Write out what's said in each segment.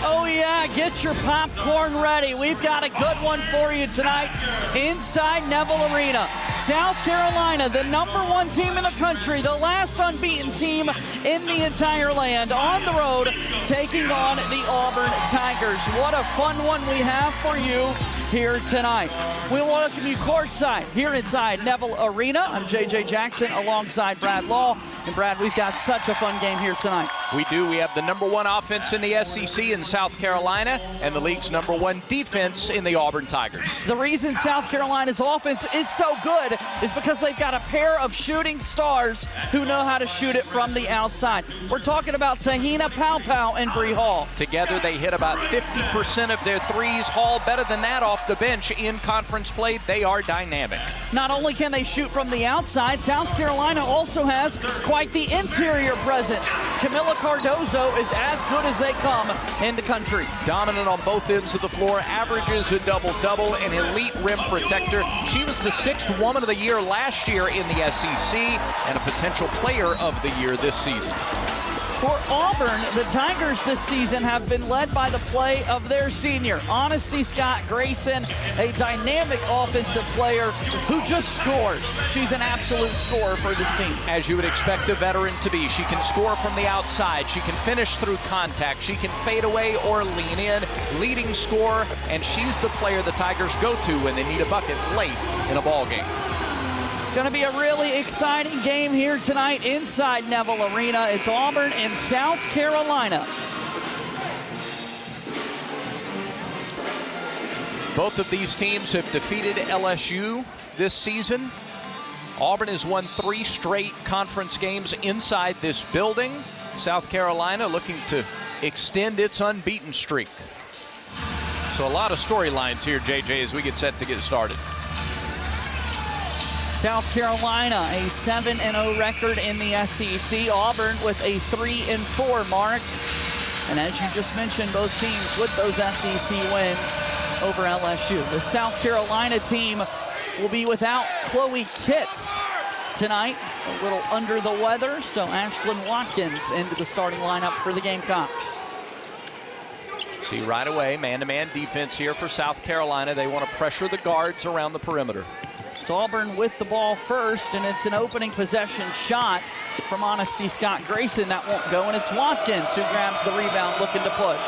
Oh yeah, get your popcorn ready. We've got a good one for you tonight inside Neville Arena. South Carolina, the #1 team in the country, the last unbeaten team in the entire land, on the road taking on the Auburn Tigers. What a fun one we have for you here tonight. We welcome you courtside here inside Neville Arena. I'm JJ Jackson alongside Brad Law. And Brad, we've got such a fun game here tonight. We do. We have the #1 offense in the SEC in South Carolina and the league's #1 defense in the Auburn Tigers. The reason South Carolina's offense is so good is because they've got a pair of shooting stars who know how to shoot it from the outside. We're talking about Te-Hina, Pow and Bree Hall. Together, they hit about 50% of their threes. Hall better than that off the bench in conference play. They are dynamic. Not only can they shoot from the outside, South Carolina also has quite the interior presence. Kamilla Cardoso is as good as they come in the country. Dominant on both ends of the floor, averages a double-double, an elite rim protector. She was the 6th Woman of the Year last year in the SEC and a potential Player of the Year this season. For Auburn, the Tigers this season have been led by the play of their senior, Honesty Scott-Grayson, a dynamic offensive player who just scores. She's an absolute scorer for this team. As you would expect a veteran to be, she can score from the outside, she can finish through contact, she can fade away or lean in, leading scorer, and she's the player the Tigers go to when they need a bucket late in a ball game. Going to be a really exciting game here tonight inside Neville Arena. It's Auburn and South Carolina. Both of these teams have defeated LSU this season. Auburn has won 3 straight conference games inside this building. South Carolina looking to extend its unbeaten streak. So a lot of storylines here, JJ, as we get set to get started. South Carolina, a 7-0 record in the SEC. Auburn with a 3-4 mark. And as you just mentioned, both teams with those SEC wins over LSU. The South Carolina team will be without Chloe Kitts tonight. A little under the weather, so Ashlyn Watkins into the starting lineup for the Gamecocks. See right away, man-to-man defense here for South Carolina. They want to pressure the guards around the perimeter. It's Auburn with the ball first, and it's an opening possession shot from Honesty Scott-Grayson. That won't go, and it's Watkins who grabs the rebound looking to push.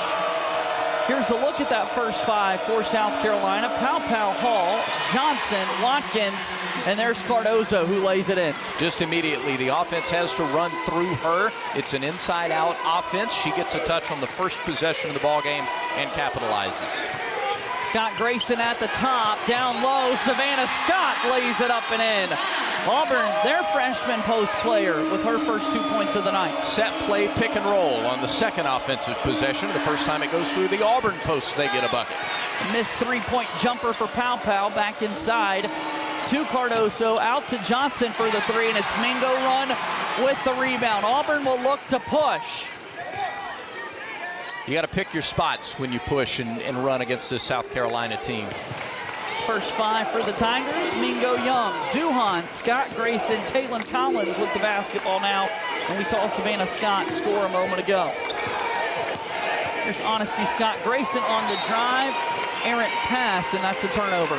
Here's a look at that first 5 for South Carolina. Pow, Hall, Johnson, Watkins, and there's Cardoso who lays it in. Just immediately, the offense has to run through her. It's an inside-out offense. She gets a touch on the first possession of the ball game and capitalizes. Scott-Grayson at the top, down low, Savannah Scott lays it up and in. Auburn, their freshman post player with her first 2 points of the night. Set play pick and roll on the second offensive possession. The first time it goes through the Auburn post, they get a bucket. Missed 3-point jumper for Pow back inside to Cardoso, out to Johnson for the 3, and it's Mingo-Young with the rebound. Auburn will look to push. You got to pick your spots when you push and run against this South Carolina team. First 5 for the Tigers, Mingo-Young, Duhan, Scott-Grayson, Taylon Collins with the basketball now. And we saw Savannah Scott score a moment ago. Here's Honesty Scott-Grayson on the drive, errant pass, and that's a turnover.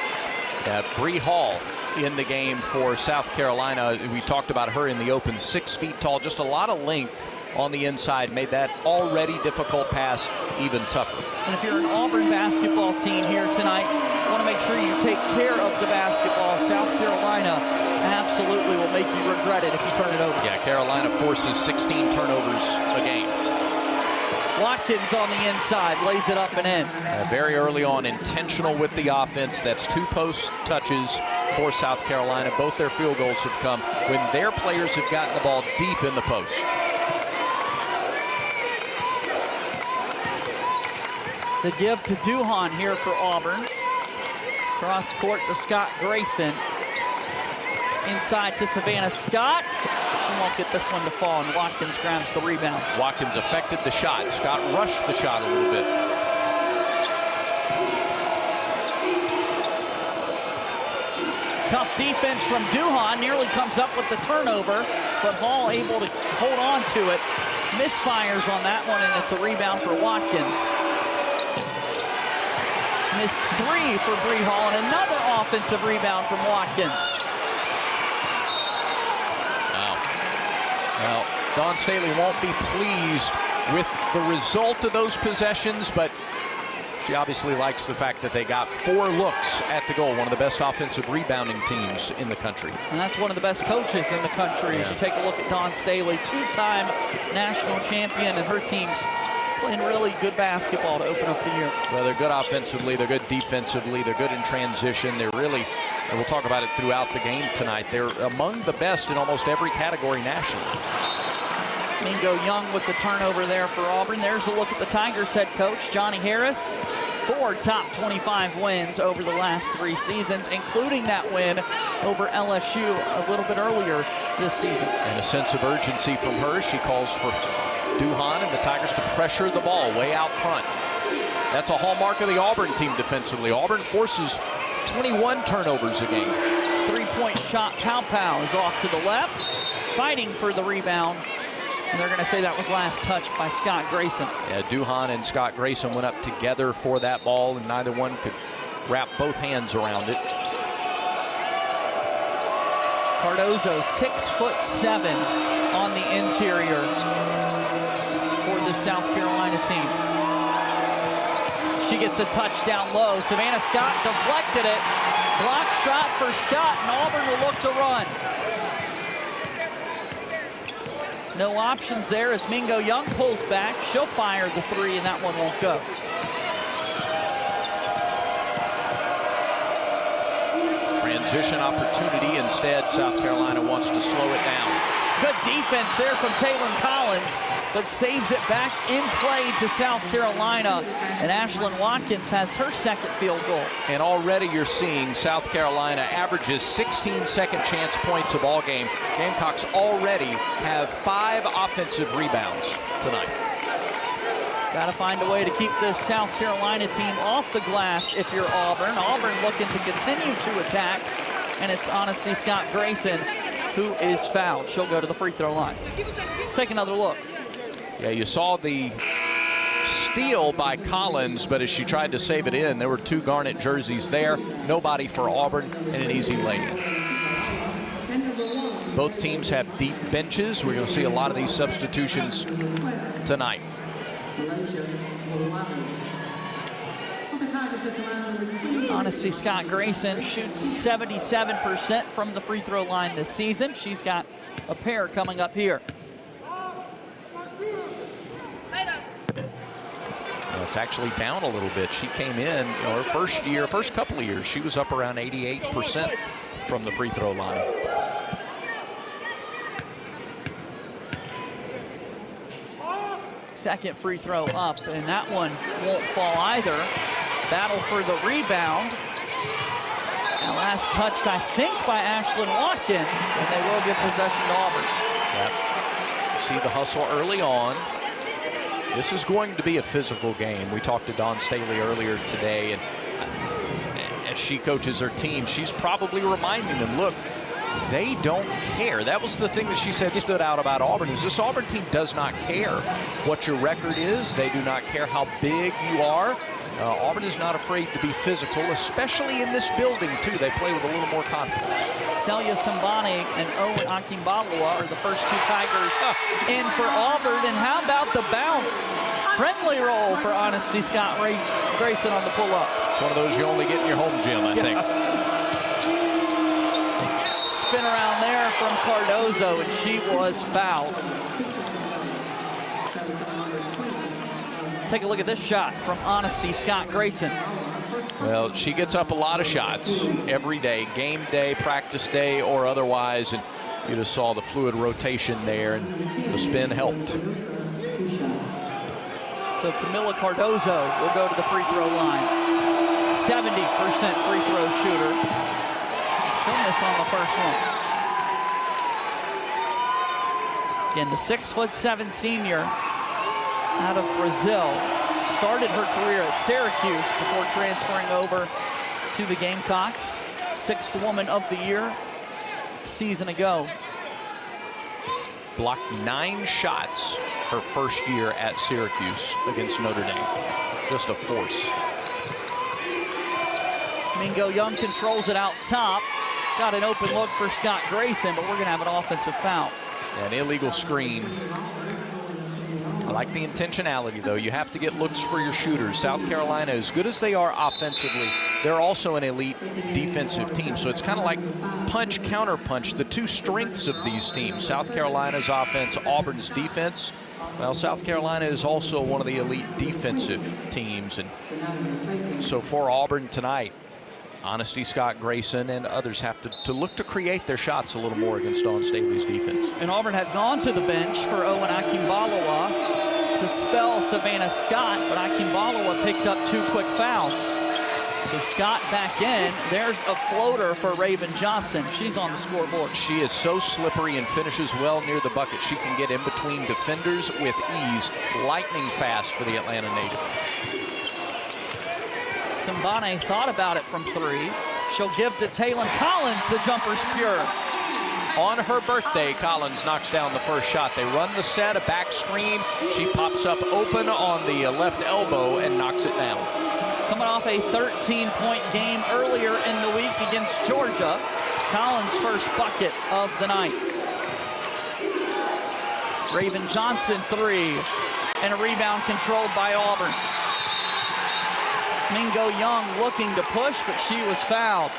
Yeah, Bree Hall in the game for South Carolina. We talked about her in the open, 6 feet tall, just a lot of length on the inside, made that already difficult pass even tougher. And if you're an Auburn basketball team here tonight, you want to make sure you take care of the basketball. South Carolina absolutely will make you regret it if you turn it over. Yeah, Carolina forces 16 turnovers a game. Watkins on the inside, lays it up and in. Very early on, intentional with the offense. That's 2 post touches for South Carolina. Both their field goals have come when their players have gotten the ball deep in the post. The give to Duhan here for Auburn. Cross court to Scott-Grayson. Inside to Savannah Scott. She won't get this one to fall, and Watkins grabs the rebound. Watkins affected the shot. Scott rushed the shot a little bit. Tough defense from Duhan, nearly comes up with the turnover, but Hall able to hold on to it. Misfires on that one, and it's a rebound for Watkins. Missed 3 for Bree Hall, and another offensive rebound from Watkins. Well, Dawn Staley won't be pleased with the result of those possessions, but she obviously likes the fact that they got 4 looks at the goal, one of the best offensive rebounding teams in the country. And that's one of the best coaches in the country. As you take a look at Dawn Staley, 2-time national champion, and her team's playing really good basketball to open up the year. Well, they're good offensively, they're good defensively, they're good in transition. They're really, and we'll talk about it throughout the game tonight, they're among the best in almost every category nationally. Mingo-Young with the turnover there for Auburn. There's a look at the Tigers head coach, Johnny Harris. 4 top 25 wins over the last 3 seasons, including that win over LSU a little bit earlier this season. And a sense of urgency from her. She calls for Te-Hina and the Tigers to pressure the ball way out front. That's a hallmark of the Auburn team defensively. Auburn forces 21 turnovers a game. 3-point shot. Pow is off to the left, fighting for the rebound. And they're going to say that was last touched by Scott-Grayson. Yeah, Te-Hina and Scott-Grayson went up together for that ball, and neither one could wrap both hands around it. Cardoso, 6'7" on the interior for the South Carolina team. She gets a touchdown low. Savannah Scott deflected it. Block shot for Scott, and Auburn will look to run. No options there as Mingo-Young pulls back. She'll fire the 3, and that one won't go. Transition opportunity. Instead, South Carolina wants to slow it down. Good defense there from Taylor Collins, but saves it back in play to South Carolina. And Ashlyn Watkins has her 2nd field goal. And already you're seeing South Carolina averages 16 second chance points a ball game. Gamecocks already have 5 offensive rebounds tonight. Got to find a way to keep this South Carolina team off the glass if you're Auburn. Auburn looking to continue to attack, and it's honestly Scott-Grayson who is fouled. She'll go to the free throw line. Let's take another look. Yeah, you saw the steal by Collins, but as she tried to save it in, there were 2 Garnet jerseys there. Nobody for Auburn, and an easy lay-in. Both teams have deep benches. We're going to see a lot of these substitutions tonight. Honesty Scott-Grayson shoots 77% from the free throw line this season. She's got a pair coming up here. Well, it's actually down a little bit. She came in, her first couple of years, she was up around 88% from the free throw line. Second free throw up, and that one won't fall either. Battle for the rebound. And last touched, I think, by Ashlyn Watkins, and they will give possession to Auburn. Yep. See the hustle early on. This is going to be a physical game. We talked to Dawn Staley earlier today, and as she coaches her team, she's probably reminding them, look, they don't care. That was the thing that she said stood out about Auburn, is this Auburn team does not care what your record is. They do not care how big you are. Auburn is not afraid to be physical, especially in this building, too. They play with a little more confidence. Celia Sambani and Owen Akinbalua are the first 2 Tigers in for Auburn. And how about the bounce? Friendly roll for Honesty Scott-Grayson on the pull-up. It's one of those you only get in your home gym, I think. Spin around there from Cardoso, and she was fouled. Take a look at this shot from Honesty Scott-Grayson. Well, she gets up a lot of shots every day, game day, practice day, or otherwise, and you just saw the fluid rotation there, and the spin helped. So Kamilla Cardoso will go to the free throw line. 70% free throw shooter. She'll miss on the first one. Again, the 6'7" senior out of Brazil, started her career at Syracuse before transferring over to the Gamecocks. 6th woman of the year season ago. Blocked 9 shots her first year at Syracuse against Notre Dame. Just a force. Mingo-Young controls it out top. Got an open look for Scott-Grayson, but we're going to have an offensive foul. An illegal screen. I like the intentionality, though. You have to get looks for your shooters. South Carolina, as good as they are offensively, they're also an elite defensive team. So it's kind of like punch, counter punch, the two strengths of these teams. South Carolina's offense, Auburn's defense. Well, South Carolina is also one of the elite defensive teams. And so for Auburn tonight, Honesty, Scott-Grayson, and others have to look to create their shots a little more against Dawn Staley's defense. And Auburn had gone to the bench for Owen Akinbaloa to spell Savannah Scott, but Akinbaloa picked up 2 quick fouls. So Scott back in. There's a floater for Raven Johnson. She's on the scoreboard. She is so slippery and finishes well near the bucket. She can get in between defenders with ease. Lightning fast for the Atlanta native. Simbane thought about it from 3. She'll give to Taylon Collins. The jumper's pure. On her birthday, Collins knocks down the first shot. They run the set, a back screen. She pops up open on the left elbow and knocks it down. Coming off a 13-point game earlier in the week against Georgia. Collins' first bucket of the night. Raven Johnson 3. And a rebound controlled by Auburn. Mingo-Young looking to push, but she was fouled.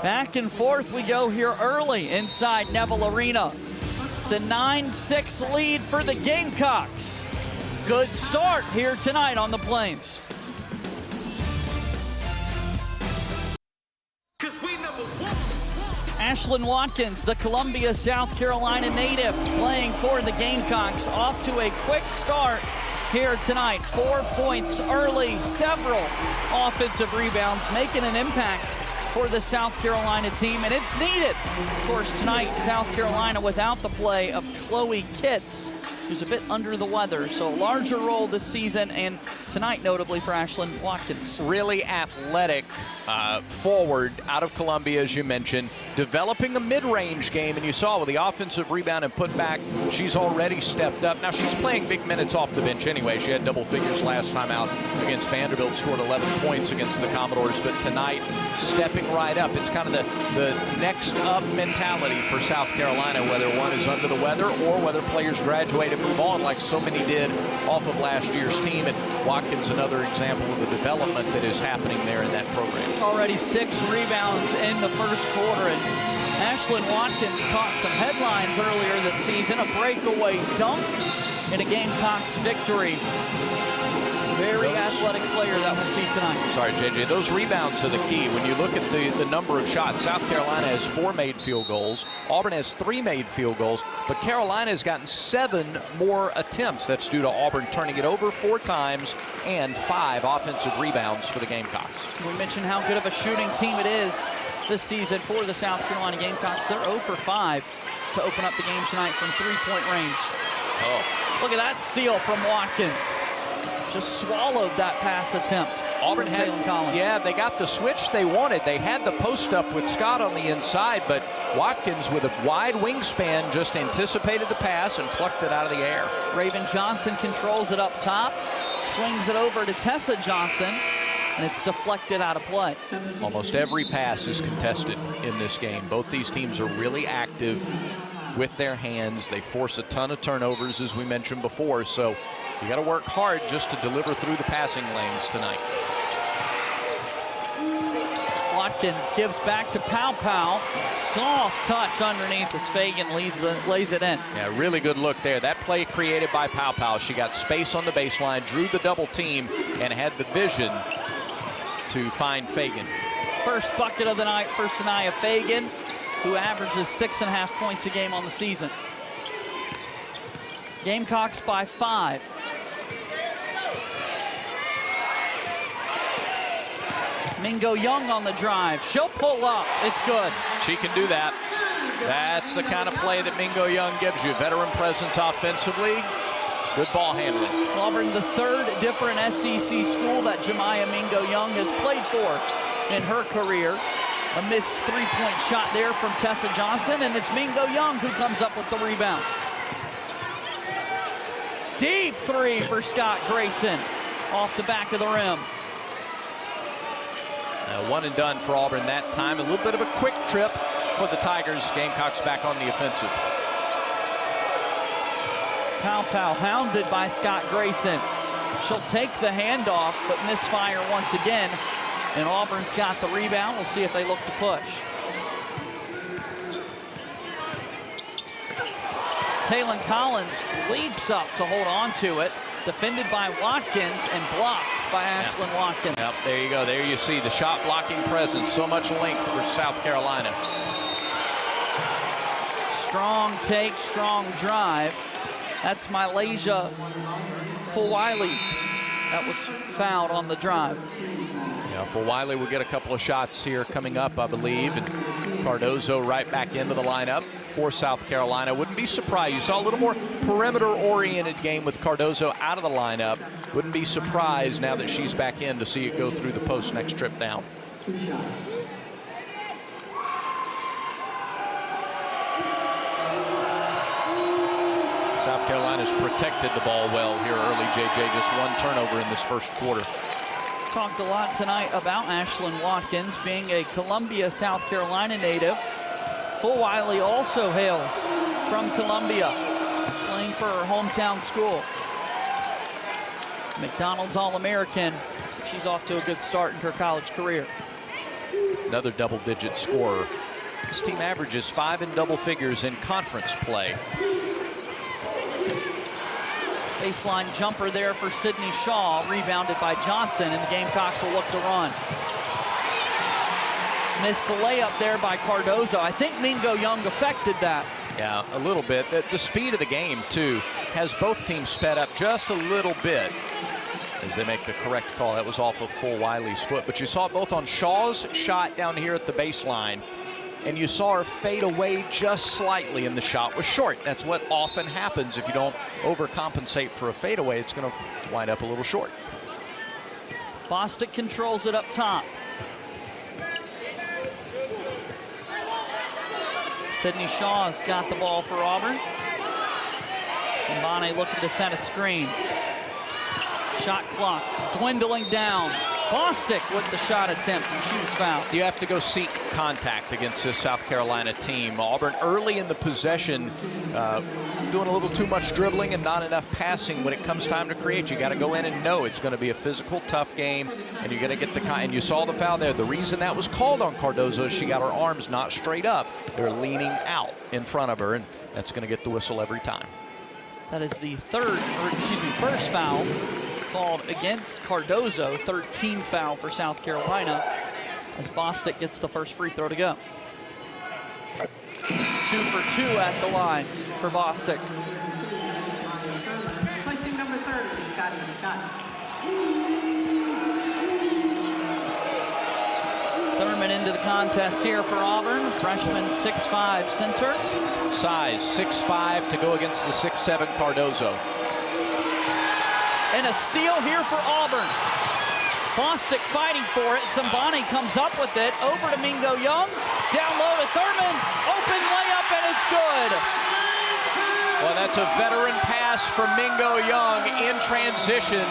Back and forth we go here early inside Neville Arena. It's a 9-6 lead for the Gamecocks. Good start here tonight on the Plains. Ashlyn Watkins, the Columbia, South Carolina native, playing for the Gamecocks, off to a quick start here tonight. 4 points early, several offensive rebounds, making an impact for the South Carolina team, and it's needed. Of course, tonight, South Carolina without the play of Chloe Kitts, who's a bit under the weather, so a larger role this season, and tonight notably for Ashlyn Watkins. Really athletic forward out of Columbia, as you mentioned, developing a mid-range game, and you saw with the offensive rebound and putback, she's already stepped up. Now, she's playing big minutes off the bench anyway. She had double figures last time out against Vanderbilt, scored 11 points against the Commodores, but tonight, stepping right up. It's kind of the next up mentality for South Carolina, whether one is under the weather or whether players graduated from ball like so many did off of last year's team. And Watkins, another example of the development that is happening there in that program. Already 6 rebounds in the first quarter, and Ashlyn Watkins caught some headlines earlier this season. A breakaway dunk in a Gamecocks victory. Very athletic player that we'll see tonight. Sorry, JJ. Those rebounds are the key. When you look at the number of shots, South Carolina has 4 made field goals. Auburn has 3 made field goals. But Carolina has gotten 7 more attempts. That's due to Auburn turning it over 4 times and 5 offensive rebounds for the Gamecocks. We mentioned how good of a shooting team it is this season for the South Carolina Gamecocks. They're 0 for 5 to open up the game tonight from 3-point range. Oh. Look at that steal from Watkins. Just swallowed that pass attempt. Auburn had, Collins. Yeah, they got the switch they wanted. They had the post up with Scott on the inside, but Watkins with a wide wingspan just anticipated the pass and plucked it out of the air. Raven Johnson controls it up top, swings it over to Tessa Johnson, and it's deflected out of play. Almost every pass is contested in this game. Both these teams are really active with their hands. They force a ton of turnovers, as we mentioned before, so you got to work hard just to deliver through the passing lanes tonight. Watkins gives back to Pow Pow. Soft touch underneath as Fagan lays it in. Yeah, really good look there. That play created by Pow Pow. She got space on the baseline, drew the double team, and had the vision to find Fagan. First bucket of the night for Sanaya Fagan, who averages 6.5 points a game on the season. Gamecocks by 5. Mingo-Young on the drive. She'll pull up. It's good. She can do that. That's the kind of play that Mingo-Young gives you. Veteran presence offensively. Good ball handling. Auburn, the 3rd different SEC school that JaMya Mingo-Young has played for in her career. A missed 3-point shot there from Tessa Johnson, and it's Mingo-Young who comes up with the rebound. Deep 3 for Scott-Grayson off the back of the rim. One and done for Auburn that time. A little bit of a quick trip for the Tigers. Gamecocks back on the offensive. Pow hounded by Scott-Grayson. She'll take the handoff, but misfire once again. And Auburn's got the rebound. We'll see if they look to push. Taylon Collins leaps up to hold on to it. Defended by Watkins and blocked by Ashlyn Watkins. Yep, there you go. There you see the shot blocking presence. So much length for South Carolina. Strong take, strong drive. That's Malaysia Fulwiley. That was fouled on the drive. Yeah, Fulwiley will get a couple of shots here coming up, I believe. And Cardoso right back into the lineup for South Carolina. Wouldn't be surprised. You saw a little more perimeter-oriented game with Cardoso out of the lineup. Wouldn't be surprised now that she's back in to see it go through the post next trip down. 2 shots. South Carolina's protected the ball well here early, JJ. Just one turnover in this first quarter. Talked a lot tonight about Ashlyn Watkins being a Columbia, South Carolina native. Fulwiley also hails from Columbia, playing for her hometown school. McDonald's All-American. She's off to a good start in her college career. Another double-digit scorer. This team averages 5 in double figures in conference play. Baseline jumper there for Sydney Shaw, rebounded by Johnson, and the Gamecocks will look to run. Missed a layup there by Cardoso. I think Mingo-Young affected that. Yeah, a little bit. The speed of the game, too, has both teams sped up just a little bit as they make the correct call. That was off of Fulwiley's foot. But you saw it both on Shaw's shot down here at the baseline, and you saw her fade away just slightly, and the shot was short. That's what often happens if you don't overcompensate for a fadeaway. It's going to wind up a little short. Bostic controls it up top. Sydney Shaw's got the ball for Auburn. Simbane looking to set a screen. Shot clock dwindling down. Bostic with the shot attempt, and she was fouled. You have to go seek contact against this South Carolina team. Auburn early in the possession, doing a little too much dribbling and not enough passing when it comes time to create. You got to go in and know it's going to be a physical, tough game, and you got to get the and you saw the foul there. The reason that was called on Cardoso is she got her arms not straight up. They're leaning out in front of her, and that's going to get the whistle every time. That is the first foul called against Cardoso. 13th foul for South Carolina as Bostic gets the first free throw to go. 2 for 2 at the line for Bostic. Placing number 30, Scott. Thurman into the contest here for Auburn. Freshman 6'5" center. Size 6'5" to go against the 6'7" Cardoso. And a steal here for Auburn. Bostic fighting for it. Simbane comes up with it. Over to Mingo-Young. Down low to Thurman. Open layup, and it's good. Well, that's a veteran pass from Mingo-Young in transition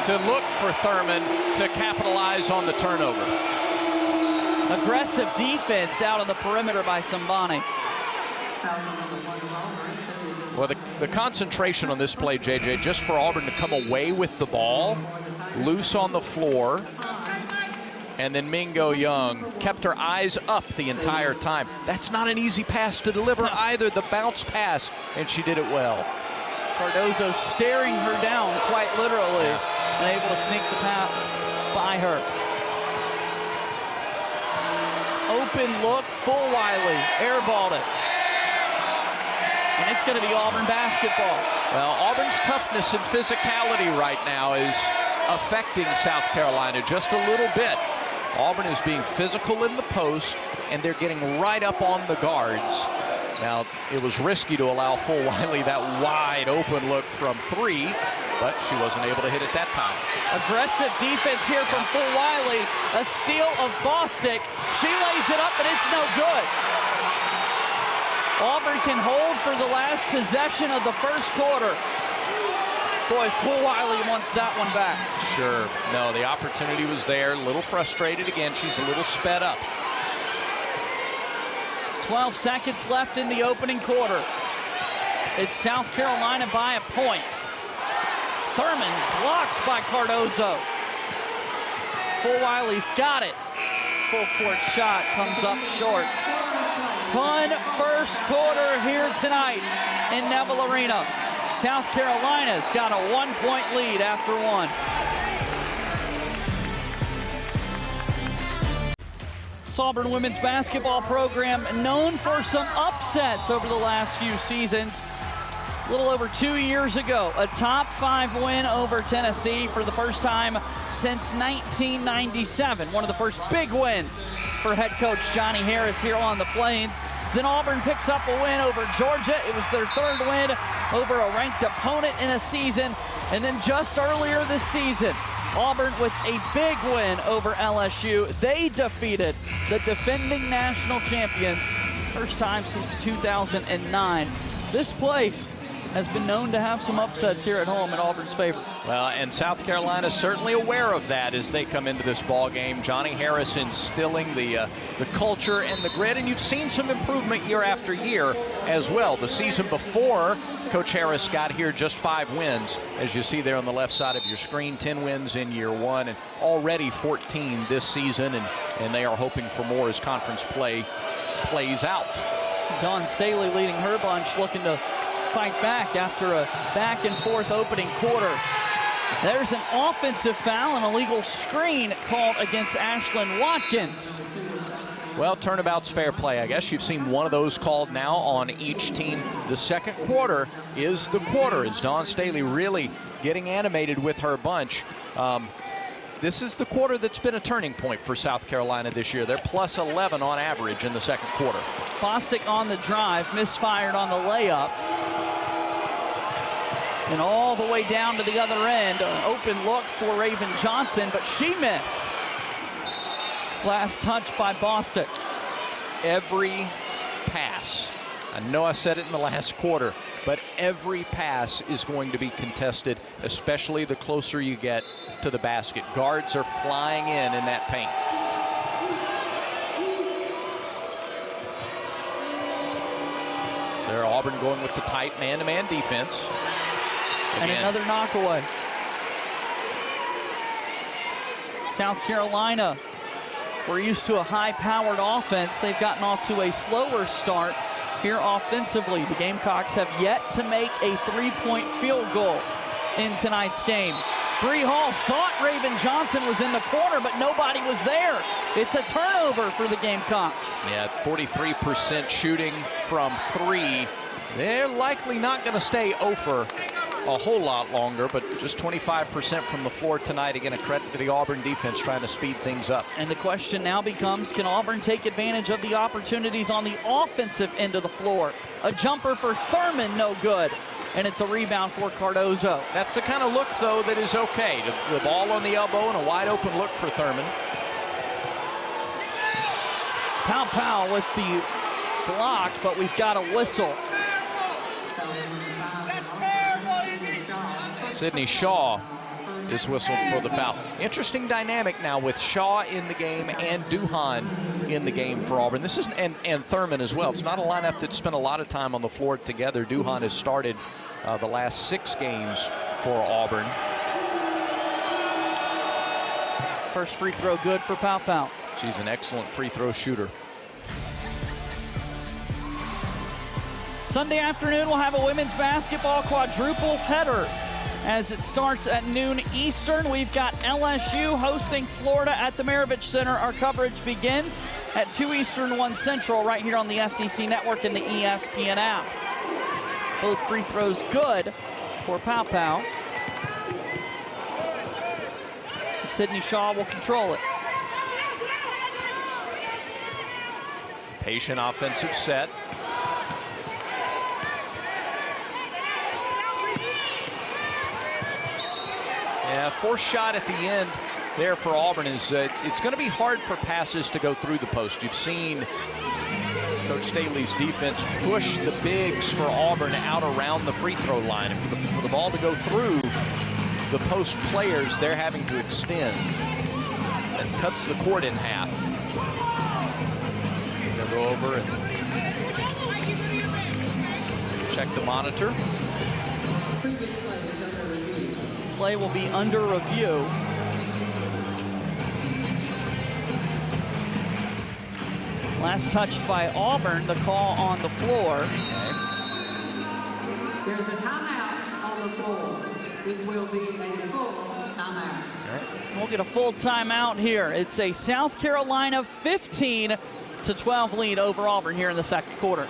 to look for Thurman to capitalize on the turnover. Aggressive defense out on the perimeter by Simbane. Well, the concentration on this play, JJ, just for Auburn to come away with the ball, loose on the floor, and then Mingo-Young kept her eyes up the entire time. That's not an easy pass to deliver either, the bounce pass, and she did it well. Cardoso staring her down quite literally, and able to sneak the pass by her. Open look, Fulwiley airballed it. And it's going to be Auburn basketball. Well, Auburn's toughness and physicality right now is affecting South Carolina just a little bit. Auburn is being physical in the post, and they're getting right up on the guards. Now, it was risky to allow Fulwiley that wide open look from 3, but she wasn't able to hit it that time. Aggressive defense here from Fulwiley. A steal of Bostic. She lays it up, but it's no good. Auburn can hold for the last possession of the first quarter. Boy, Fulwiley wants that one back. Sure. No, the opportunity was there. A little frustrated again. She's a little sped up. 12 seconds left in the opening quarter. It's South Carolina by a point. Thurman blocked by Cardoso. Fulwiley's got it. Full court shot comes up short. Fun first quarter here tonight in Neville Arena. South Carolina's got a 1-point lead after one. This Auburn women's basketball program known for some upsets over the last few seasons. A little over 2 years ago, a top 5 win over Tennessee for the first time since 1997. One of the first big wins for head coach Johnny Harris here on the Plains. Then Auburn picks up a win over Georgia. It was their 3rd win over a ranked opponent in a season. And then just earlier this season, Auburn with a big win over LSU. They defeated the defending national champions, first time since 2009. This place has been known to have some upsets here at home in Auburn's favor. Well, and South Carolina is certainly aware of that as they come into this ball game. Johnny Harris instilling the culture and the grit, and you've seen some improvement year after year as well. The season before, Coach Harris got here just 5 wins, as you see there on the left side of your screen. 10 wins in year 1, and already 14 this season, and they are hoping for more as conference play plays out. Dawn Staley leading her bunch, looking to fight back after a back-and-forth opening quarter. There's an offensive foul and a legal screen called against Ashlyn Watkins. Well, turnabout's fair play. I guess you've seen one of those called now on each team. The second quarter is the quarter as Dawn Staley really getting animated with her bunch. This is the quarter that's been a turning point for South Carolina this year. They're plus 11 on average in the second quarter. Bostic on the drive, misfired on the layup. And all the way down to the other end, an open look for Raven Johnson, but she missed. Last touch by Bostic. Every pass, I know I said it in the last quarter, but every pass is going to be contested, especially the closer you get to the basket. Guards are flying in that paint. There, Auburn going with the tight man-to-man defense. And another knockaway. South Carolina, we're used to a high-powered offense. They've gotten off to a slower start here offensively. The Gamecocks have yet to make a 3-point field goal in tonight's game. Bree Hall thought Raven Johnson was in the corner, but nobody was there. It's a turnover for the Gamecocks. Yeah, 43% shooting from 3. They're likely not going to stay over a whole lot longer, but just 25% from the floor tonight. Again, a credit to the Auburn defense trying to speed things up. And the question now becomes, can Auburn take advantage of the opportunities on the offensive end of the floor? A jumper for Thurman, no good. And it's a rebound for Cardoso. That's the kind of look, though, that is okay. The ball on the elbow and a wide open look for Thurman. Pow with the block, but we've got a whistle. Sydney Shaw is whistled for the foul. Interesting dynamic now with Shaw in the game and Duhan in the game for Auburn. This is and Thurman as well. It's not a lineup that spent a lot of time on the floor together. Duhan has started the last 6 games for Auburn. First free throw good for Pow. She's an excellent free throw shooter. Sunday afternoon, we'll have a women's basketball quadruple header. As it starts at noon Eastern, we've got LSU hosting Florida at the Maravich Center. Our coverage begins at 2 Eastern, 1 Central, right here on the SEC Network and the ESPN app. Both free throws good for Pow. Sydney Shaw will control it. Patient offensive set. Yeah, forced shot at the end there for Auburn is it's going to be hard for passes to go through the post. You've seen Coach Staley's defense pushed the bigs for Auburn out around the free throw line. And for the ball to go through the post players, they're having to extend. And cuts the court in half. They'll go over and check the monitor. Play will be under review. Last touched by Auburn, the call on the floor. There's a timeout on the floor. This will be a full timeout. We'll get a full timeout here. It's a South Carolina 15-12 lead over Auburn here in the second quarter.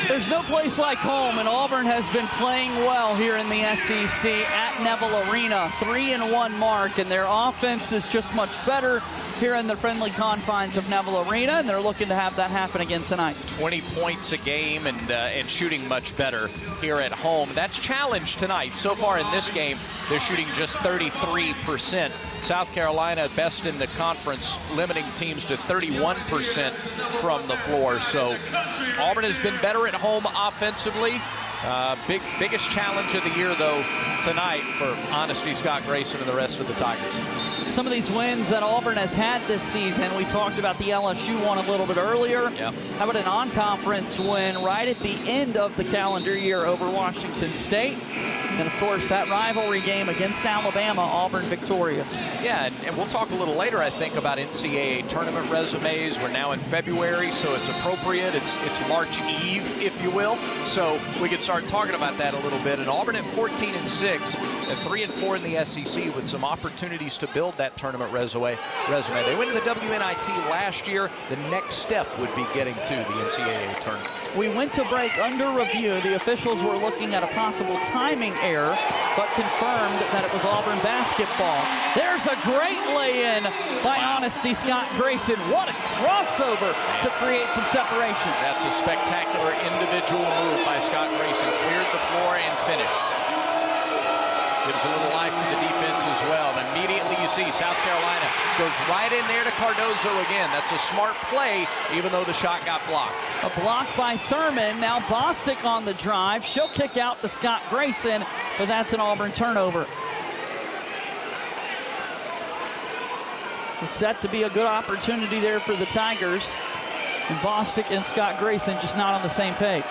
There's no place like home, and Auburn has been playing well here in the SEC at Neville Arena. 3-1 mark, and their offense is just much better here in the friendly confines of Neville Arena, and they're looking to have that happen again tonight. 20 points a game and shooting much better here at home. That's challenged tonight. So far in this game, they're shooting just 33%. South Carolina, best in the conference, limiting teams to 31% from the floor. So Auburn has been better at home offensively. Biggest challenge of the year, though, tonight for Honesty, Scott-Grayson, and the rest of the Tigers. Some of these wins that Auburn has had this season, we talked about the LSU one a little bit earlier. Yeah. How about a non-conference win right at the end of the calendar year over Washington State? And, of course, that rivalry game against Alabama, Auburn victorious. Yeah, and we'll talk a little later, I think, about NCAA tournament resumes. We're now in February, so it's appropriate. It's March Eve, if you will. So we could start talking about that a little bit. And Auburn at 14-6 and 3-4 in the SEC with some opportunities to build that tournament resume. They went to the WNIT last year. The next step would be getting to the NCAA tournament. We went to break under review. The officials were looking at a possible timing error, but confirmed that it was Auburn basketball. There's a great lay-in by Honesty Scott-Grayson. What a crossover to create some separation. That's a spectacular individual move by Scott-Grayson. Cleared the floor and finished. Gives a little life to the defense as well. And immediately you see South Carolina goes right in there to Cardoso again. That's a smart play, even though the shot got blocked. A block by Thurman. Now Bostic on the drive. She'll kick out to Scott-Grayson, but that's an Auburn turnover. It's set to be a good opportunity there for the Tigers. And Bostic and Scott-Grayson just not on the same page.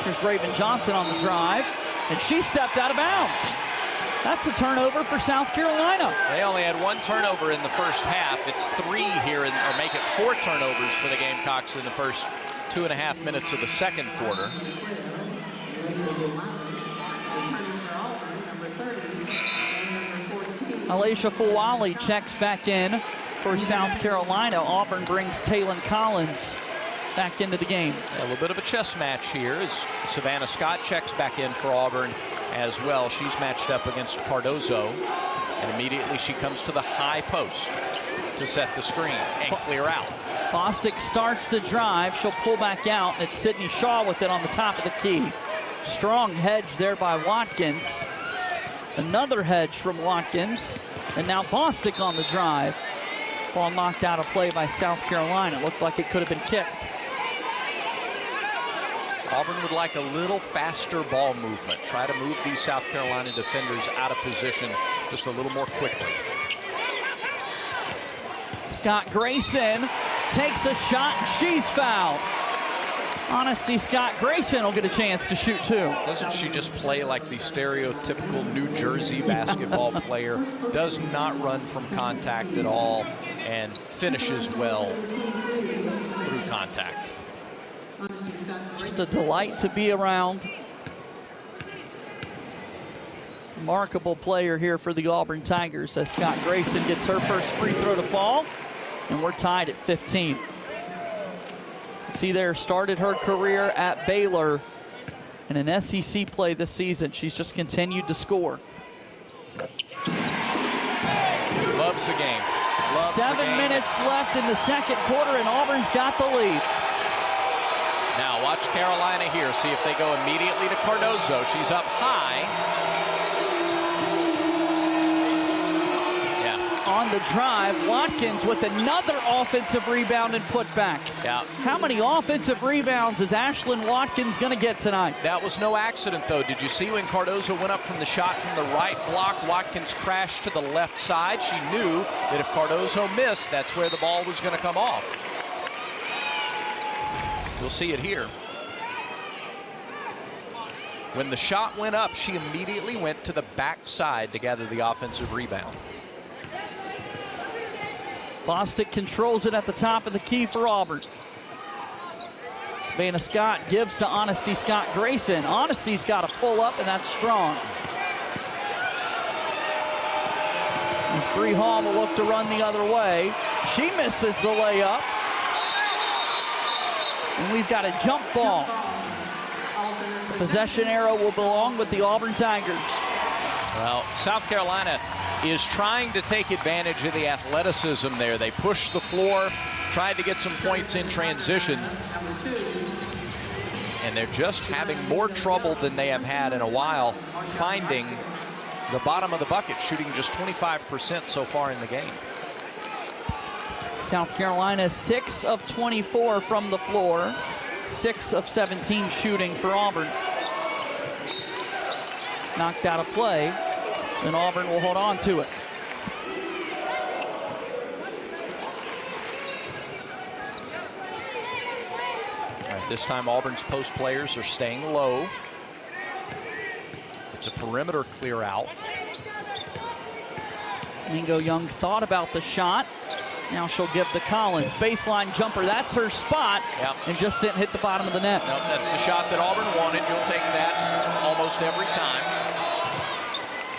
Here's Raven Johnson on the drive, and she stepped out of bounds. That's a turnover for South Carolina. They only had one turnover in the first half. It's 3 here, or make it 4 turnovers for the Gamecocks in the first 2.5 minutes of the second quarter. Alicia Fulwiley checks back in for South Carolina. Auburn brings Taylon Collins back into the game. A little bit of a chess match here as Savannah Scott checks back in for Auburn as well. She's matched up against Cardoso, and immediately she comes to the high post to set the screen and clear out. Bostic starts to drive. She'll pull back out, and it's Sydney Shaw with it on the top of the key. Strong hedge there by Watkins. Another hedge from Watkins, and now Bostic on the drive. Ball knocked out of play by South Carolina. Looked like it could have been kicked. Auburn would like a little faster ball movement. Try to move these South Carolina defenders out of position just a little more quickly. Scott-Grayson takes a shot, and she's fouled. Honesty Scott-Grayson will get a chance to shoot too. Doesn't she just play like the stereotypical New Jersey basketball player? Does not run from contact at all and finishes well through contact. Just a delight to be around. Remarkable player here for the Auburn Tigers as Scott-Grayson gets her first free throw to fall, and we're tied at 15. See there, started her career at Baylor, and in SEC play this season, she's just continued to score. Loves the game. Loves 7 the game. minutes left in the second quarter, and Auburn's got the lead. Now watch Carolina here. See if they go immediately to Cardoso. She's up high. On the drive, Watkins with another offensive rebound and putback. Yeah. How many offensive rebounds is Ashlyn Watkins going to get tonight? That was no accident, though. Did you see when Cardoso went up from the shot from the right block, Watkins crashed to the left side? She knew that if Cardoso missed, that's where the ball was going to come off. You'll see it here. When the shot went up, she immediately went to the backside to gather the offensive rebound. Bostic controls it at the top of the key for Auburn. Savannah Scott gives to Honesty Scott-Grayson. Honesty's got to pull up, and that's strong. As Bree Hall will look to run the other way. She misses the layup. And we've got a jump ball. The possession arrow will belong with the Auburn Tigers. Well, South Carolina is trying to take advantage of the athleticism there. They pushed the floor, tried to get some points in transition, and they're just having more trouble than they have had in a while finding the bottom of the bucket, shooting just 25% so far in the game. South Carolina 6 of 24 from the floor, 6 of 17 shooting for Auburn. Knocked out of play. And Auburn will hold on to it. All right, this time Auburn's post players are staying low. It's a perimeter clear out. Mingo-Young thought about the shot. Now she'll give to Collins. Baseline jumper, that's her spot. Yep. And just didn't hit the bottom of the net. Nope, that's the shot that Auburn wanted. You'll take that almost every time.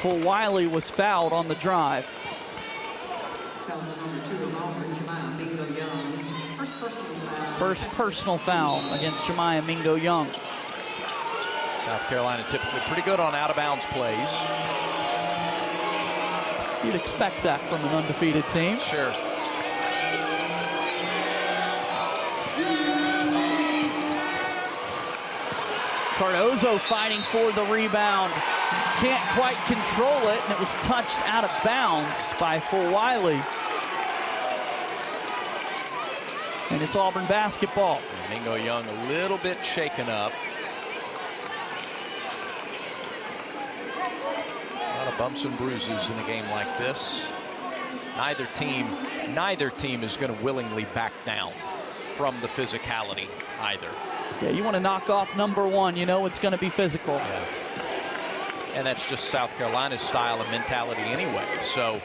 Fulwiley was fouled on the drive. Foul number 2 of Auburn, JaMya Mingo-Young. First personal foul. First personal foul against JaMya Mingo-Young. South Carolina typically pretty good on out-of-bounds plays. You'd expect that from an undefeated team. Sure. Cardoso fighting for the rebound. Can't quite control it, and it was touched out of bounds by Fulwiley. And it's Auburn basketball. Mingo-Young a little bit shaken up. A lot of bumps and bruises in a game like this. Neither team is going to willingly back down from the physicality either. Yeah, you want to knock off number one, you know it's going to be physical. Yeah. And that's just South Carolina's style and mentality anyway. So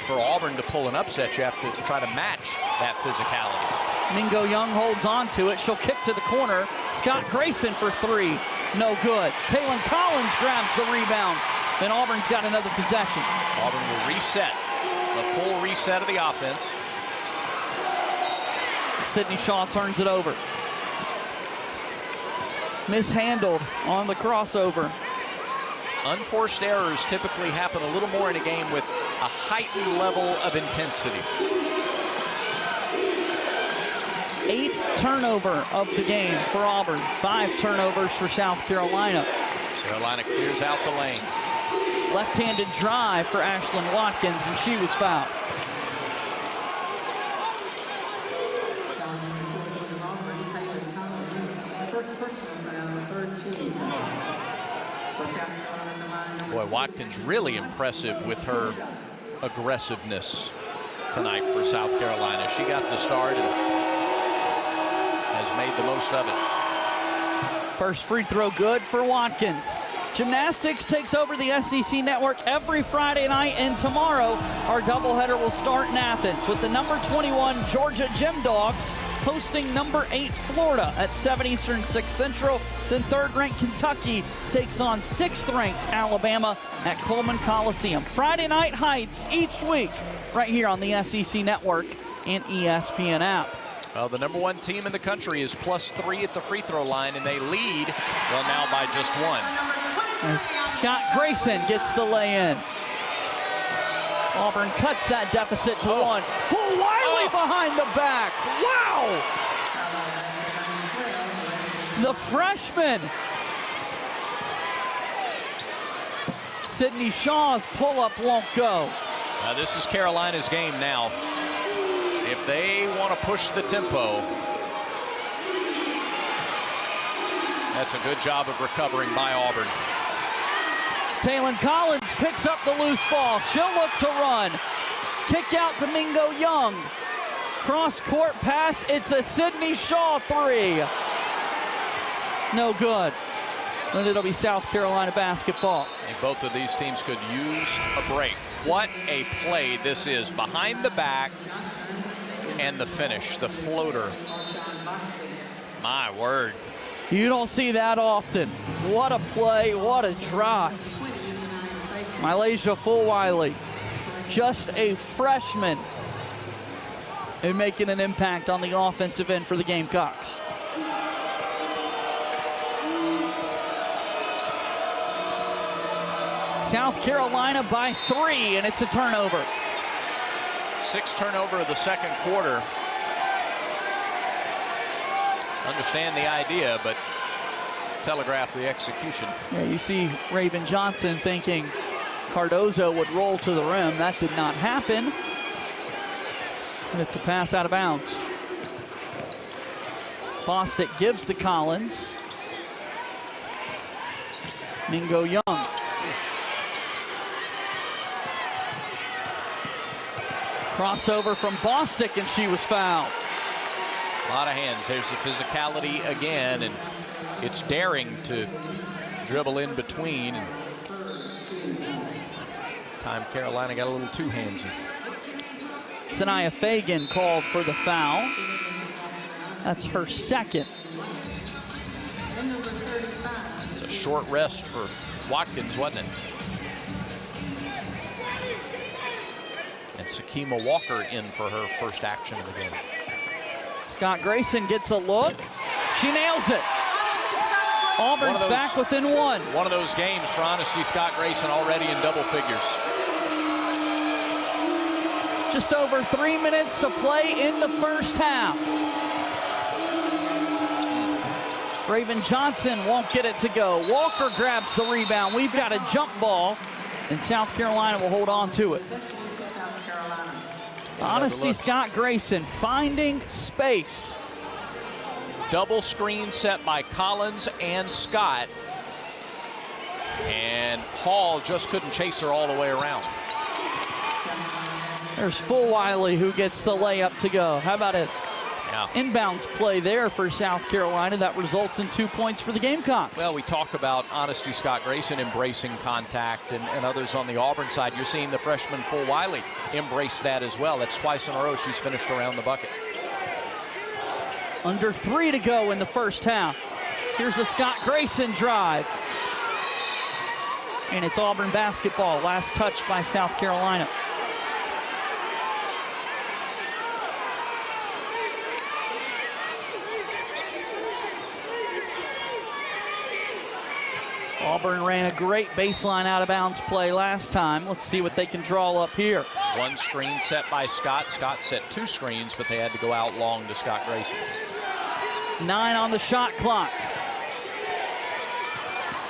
for Auburn to pull an upset, you have to try to match that physicality. Mingo-Young holds on to it. She'll kick to the corner. Scott-Grayson for 3. No good. Taylon Collins grabs the rebound. And Auburn's got another possession. Auburn will reset. A full reset of the offense. Sydney Shaw turns it over. Mishandled on the crossover. Unforced errors typically happen a little more in a game with a heightened level of intensity. 8th turnover of the game for Auburn. 5 turnovers for South Carolina. Carolina clears out the lane. Left-handed drive for Ashlyn Watkins, and she was fouled. Boy, Watkins really impressive with her aggressiveness tonight for South Carolina. She got the start and has made the most of it. First free throw good for Watkins. Gymnastics takes over the SEC network every Friday night, and tomorrow our doubleheader will start in Athens with the number 21 Georgia Gym Dogs hosting number 8 Florida at 7 Eastern, 6 Central. Then 3rd-ranked Kentucky takes on 6th-ranked Alabama at Coleman Coliseum. Friday Night Heights each week right here on the SEC network and ESPN app. Well, the number 1 team in the country is +3 at the free throw line, and they lead, well, now by just 1. As Scott-Grayson gets the lay-in. Auburn cuts that deficit to 1. Fulwiley behind the back. Wow! the freshman. Sydney Shaw's pull-up won't go. Now this is Carolina's game now. If they want to push the tempo, that's a good job of recovering by Auburn. Taylon Collins picks up the loose ball. She'll look to run. Kick out to Mingo-Young. Cross-court pass. It's a Sydney Shaw three. No good. And it'll be South Carolina basketball. And both of these teams could use a break. What a play this is. Behind the back and the finish, the floater. My word. You don't see that often. What a play, what a drive. Malaysia Fulwiley, just a freshman, and making an impact on the offensive end for the Gamecocks. South Carolina by 3, and it's a turnover. 6th turnover of the second quarter. Understand the idea, but telegraph the execution. Yeah, you see Raven Johnson thinking Cardoso would roll to the rim. That did not happen. And it's a pass out of bounds. Bostic gives to Collins. Mingo-Young. Crossover from Bostic, and she was fouled. A lot of hands. There's the physicality again, and it's daring to dribble in between. And time Carolina got a little too handsy. Sanaya Fagan called for the foul. That's her second. It's a short rest for Watkins, wasn't it? And Sakima Walker in for her first action of the game. Scott-Grayson gets a look. She nails it. Auburn's back within 1. One of those games for Honesty Scott-Grayson already in double figures. Just over 3 minutes to play in the first half. Raven Johnson won't get it to go. Walker grabs the rebound. We've got a jump ball, and South Carolina will hold on to it. Honesty Scott-Grayson finding space. Double screen set by Collins and Scott. And Hall just couldn't chase her all the way around. There's Fulwiley who gets the layup to go. How about it? Yeah. Inbounds play there for South Carolina that results in 2 points for the Gamecocks. Well, we talk about Honesty Scott-Grayson embracing contact and others on the Auburn side. You're seeing the freshman Fulwiley embrace that as well. That's twice in a row she's finished around the bucket. Under 3 to go in the first half. Here's a Scott-Grayson drive. And it's Auburn basketball. Last touch by South Carolina. Auburn ran a great baseline out-of-bounds play last time. Let's see what they can draw up here. One screen set by Scott. Scott set 2 screens, but they had to go out long to Scott-Grayson. 9 on the shot clock.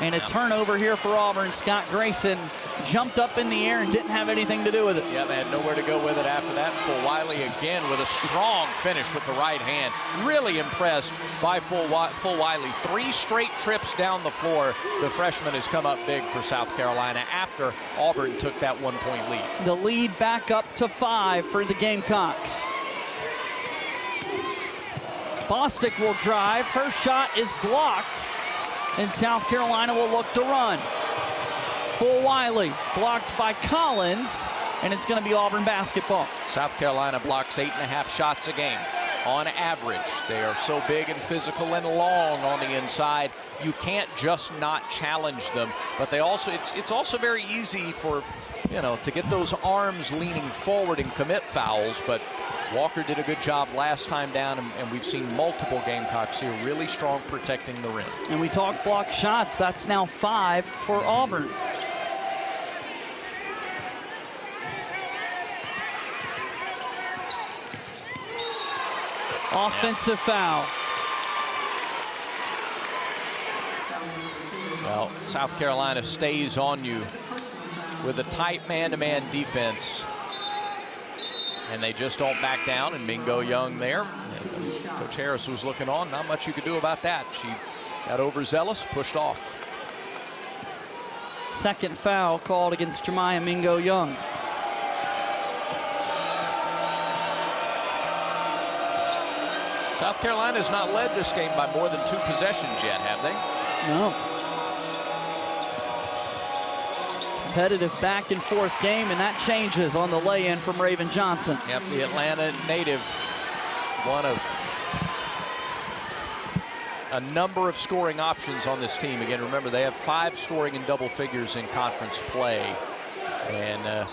And a turnover here for Auburn. Scott-Grayson jumped up in the air and didn't have anything to do with it. Yeah, they had nowhere to go with it after that. Fulwiley again with a strong finish with the right hand. Really impressed by Fulwiley. 3 straight trips down the floor. The freshman has come up big for South Carolina after Auburn took that 1-point lead. The lead back up to 5 for the Gamecocks. Bostic will drive. Her shot is blocked. And South Carolina will look to run. Fulwiley blocked by Collins, and it's going to be Auburn basketball. South Carolina blocks 8.5 shots a game on average. They are so big and physical and long on the inside. You can't just not challenge them. But they also, it's also very easy for, to get those arms leaning forward and commit fouls. But Walker did a good job last time down, and we've seen multiple Gamecocks here really strong protecting the rim. And we talk block shots. That's now 5 for Auburn. Offensive foul. Well, South Carolina stays on you with a tight man-to-man defense. And they just don't back down, and Mingo-Young there. And Coach Harris was looking on. Not much you could do about that. She got overzealous, pushed off. Second foul called against JaMya Mingo-Young. South Carolina has not led this game by more than 2 possessions yet, have they? No. Competitive back and forth game, and that changes on the lay-in from Raven Johnson. Yep, the Atlanta native, one of a number of scoring options on this team. Again, remember, they have 5 scoring in double figures in conference play. And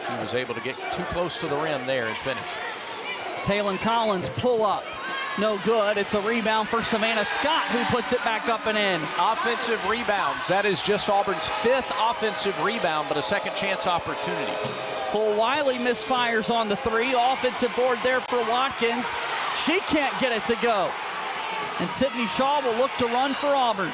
she was able to get too close to the rim there and finish. Taylon Collins pull up. No good. It's a rebound for Savannah Scott, who puts it back up and in. Offensive rebounds. That is just Auburn's 5th offensive rebound, but a second chance opportunity. Fulwiley misfires on the 3. Offensive board there for Watkins. She can't get it to go. And Sydney Shaw will look to run for Auburn.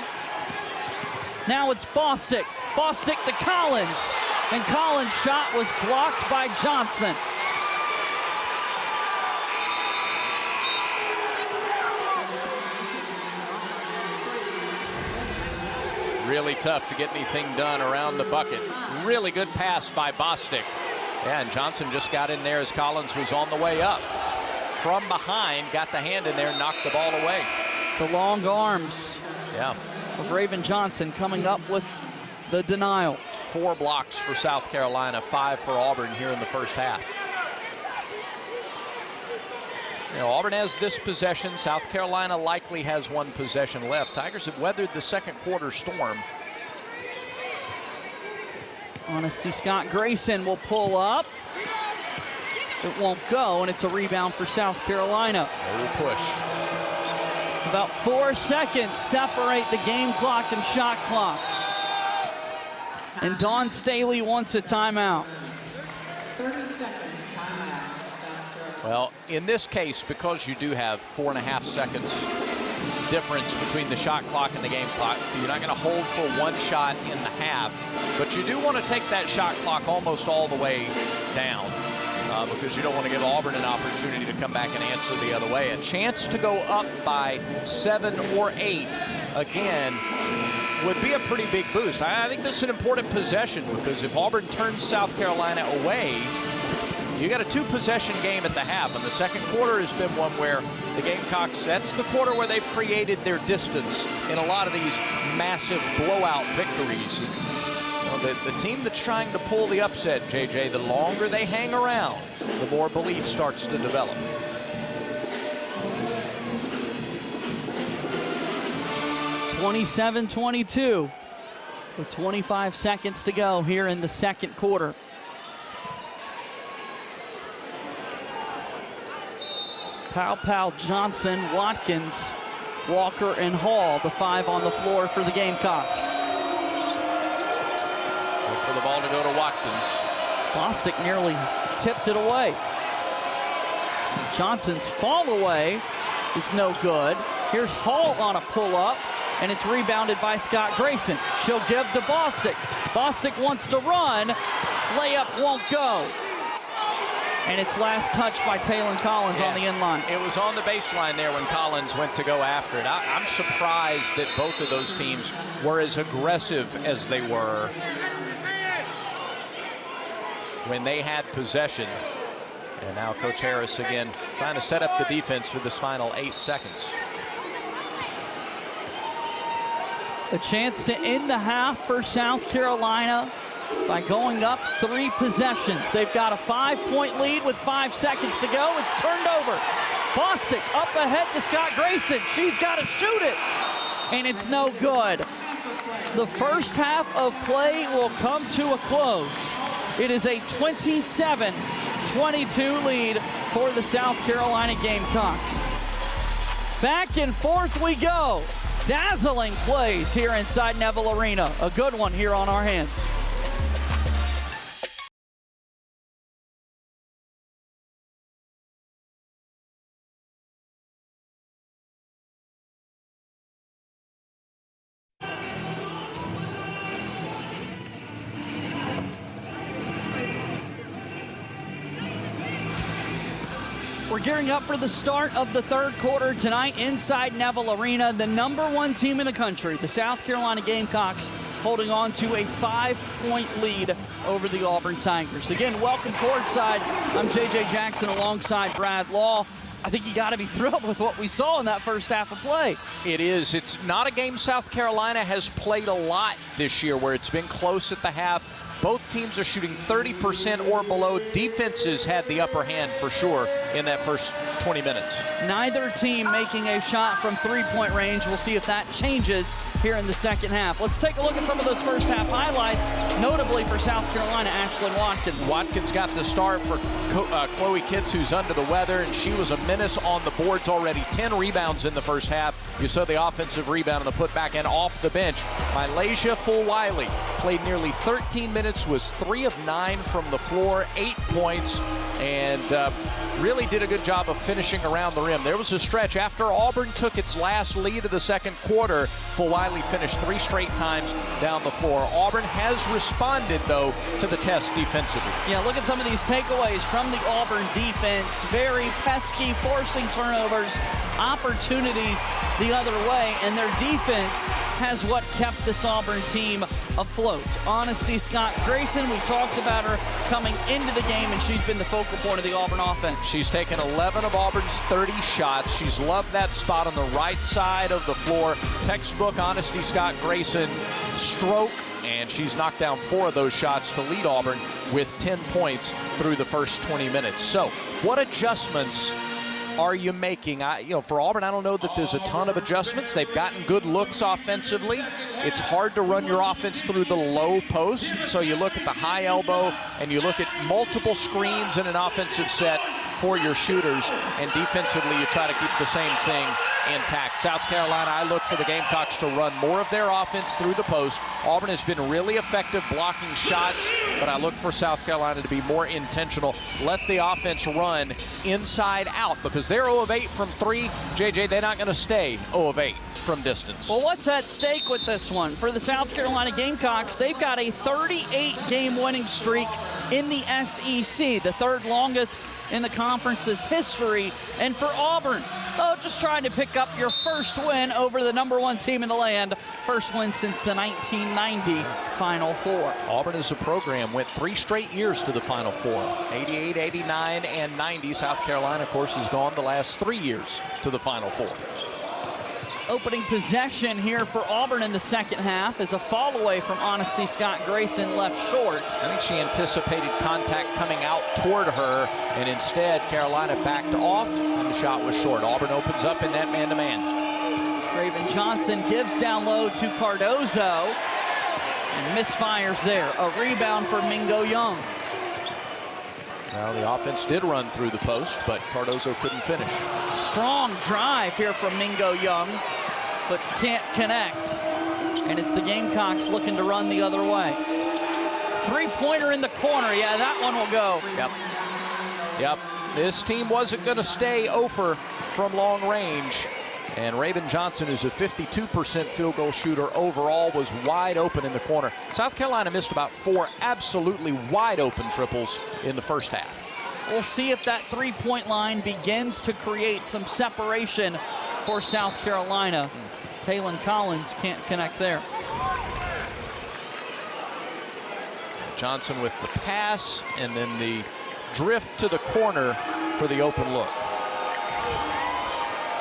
Now it's Bostic. Bostic to Collins. And Collins' shot was blocked by Johnson. Really tough to get anything done around the bucket. Really good pass by Bostic. Yeah, and Johnson just got in there as Collins was on the way up. From behind, got the hand in there, knocked the ball away. The long arms of Raven Johnson coming up with the denial. 4 blocks for South Carolina, 5 for Auburn here in the first half. You know, Auburn has this possession. South Carolina likely has 1 possession left. Tigers have weathered the second quarter storm. Honesty Scott-Grayson will pull up. It won't go, and it's a rebound for South Carolina. They will push. About 4 seconds separate the game clock and shot clock. And Dawn Staley wants a timeout. 30-second timeout. Well, in this case, because you do have 4.5 seconds difference between the shot clock and the game clock, you're not going to hold for 1 shot in the half, but you do want to take that shot clock almost all the way down because you don't want to give Auburn an opportunity to come back and answer the other way. A chance to go up by 7 or 8, again, would be a pretty big boost. I think this is an important possession because if Auburn turns South Carolina away, you got a 2-possession game at the half, and the second quarter has been one where the Gamecocks, that's the quarter where they've created their distance in a lot of these massive blowout victories. You know, the team that's trying to pull the upset, JJ, the longer they hang around, the more belief starts to develop. (27-22) with 25 seconds to go here in the second quarter. Powell, Johnson, Watkins, Walker, and Hall, the 5 on the floor for the Gamecocks. Look for the ball to go to Watkins. Bostic nearly tipped it away. Johnson's fall away is no good. Here's Hall on a pull-up, and it's rebounded by Scott-Grayson. She'll give to Bostic. Bostic wants to run. Layup won't go. And it's last touched by Taylon Collins on the inline. It was on the baseline there when Collins went to go after it. I'm surprised that both of those teams were as aggressive as they were when they had possession. And now Coach Harris again trying to set up the defense for this final 8 seconds. A chance to end the half for South Carolina by going up 3 possessions. They've got a 5-point lead with 5 seconds to go. It's turned over. Bostic up ahead to Scott-Grayson. She's got to shoot it, and it's no good. The first half of play will come to a close. It is a 27-22 lead for the South Carolina Gamecocks. Back and forth we go. Dazzling plays here inside Neville Arena. A good one here on our hands. We're gearing up for the start of the third quarter tonight inside Neville Arena. The #1 team in the country, the South Carolina Gamecocks, holding on to a 5-point lead over the Auburn Tigers. Again, welcome courtside. I'm JJ Jackson alongside Brad Law. I think you got to be thrilled with what we saw in that first half of play. It is. It's not a game South Carolina has played a lot this year where it's been close at the half. Both teams are shooting 30% or below. Defenses had the upper hand for sure in that first 20 minutes. Neither team making a shot from three-point range. We'll see if that changes here in the second half. Let's take a look at some of those first half highlights, notably for South Carolina, Ashlyn Watkins. Watkins got the start for Chloe Kitts, who's under the weather, and she was a menace on the boards already. 10 rebounds in the first half. You saw the offensive rebound on the putback and off the bench. Malaysia Fulwiley played nearly 13 minutes, was 3 of 9 from the floor, 8 points, and really did a good job of finishing around the rim. There was a stretch after Auburn took its last lead of the second quarter. Fulwiley finished 3 straight times down the floor. Auburn has responded, though, to the test defensively. Yeah, look at some of these takeaways from the Auburn defense. Very pesky, forcing turnovers, opportunities the other way, and their defense has what kept this Auburn team afloat. Honesty, Scott-Grayson, we talked about her coming into the game, and she's been the focal point of the Auburn offense. She's taken 11 of Auburn's 30 shots. She's loved that spot on the right side of the floor. Textbook Honesty, Scott-Grayson stroke, and she's knocked down 4 of those shots to lead Auburn with 10 points through the first 20 minutes. So, what adjustments are you making? For Auburn, I don't know that there's a ton of adjustments. They've gotten good looks offensively. It's hard to run your offense through the low post, so you look at the high elbow and you look at multiple screens in an offensive set for your shooters, and defensively you try to keep the same thing intact. South Carolina, I look for the Gamecocks to run more of their offense through the post. Auburn has been really effective blocking shots, but I look for South Carolina to be more intentional. Let the offense run inside out, because they're 0 of 8 from 3. JJ, they're not going to stay 0 of 8 from distance. Well, what's at stake with this one? For the South Carolina Gamecocks, they've got a 38-game winning streak in the SEC, the third longest in the conference's history. And for Auburn, just trying to pick up your first win over the #1 team in the land. First win since the 1990 Final Four. Auburn as a program went 3 straight years to the Final Four. 88, 89, and 90. South Carolina, of course, has gone the last 3 years to the Final Four. Opening possession here for Auburn in the second half is a fall away from Honesty Scott-Grayson, left short. I think she anticipated contact coming out toward her, and instead Carolina backed off, and the shot was short. Auburn opens up in that man-to-man. Raven Johnson gives down low to Cardoso, and misfires there. A rebound for Mingo-Young. Well, the offense did run through the post, but Cardoso couldn't finish. Strong drive here from Mingo-Young, but can't connect. And it's the Gamecocks looking to run the other way. Three-pointer in the corner. Yeah, that one will go. Yep. This team wasn't going to stay over from long range. And Raven Johnson, who's a 52% field goal shooter overall, was wide open in the corner. South Carolina missed about 4 absolutely wide open triples in the first half. We'll see if that three-point line begins to create some separation for South Carolina. Taylon Collins can't connect there. Johnson with the pass, and then the drift to the corner for the open look.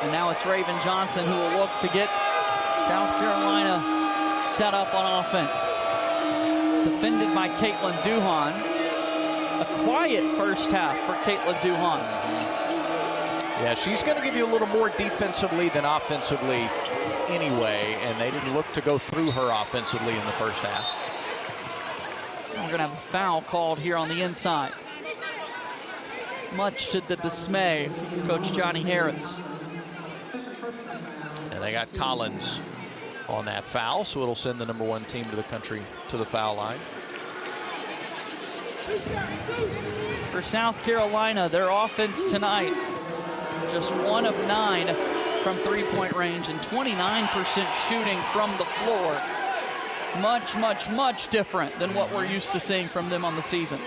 And now it's Raven Johnson who will look to get South Carolina set up on offense. Defended by Caitlin Duhon. A quiet first half for Caitlin Duhon. Yeah, she's going to give you a little more defensively than offensively anyway, and they didn't look to go through her offensively in the first half. We're going to have a foul called here on the inside, much to the dismay of Coach Johnny Harris. And they got Collins on that foul, so it'll send the #1 team to the country to the foul line. For South Carolina, their offense tonight, just 1 of 9 from three-point range and 29% shooting from the floor. Much, much, much different than what we're used to seeing from them on the season.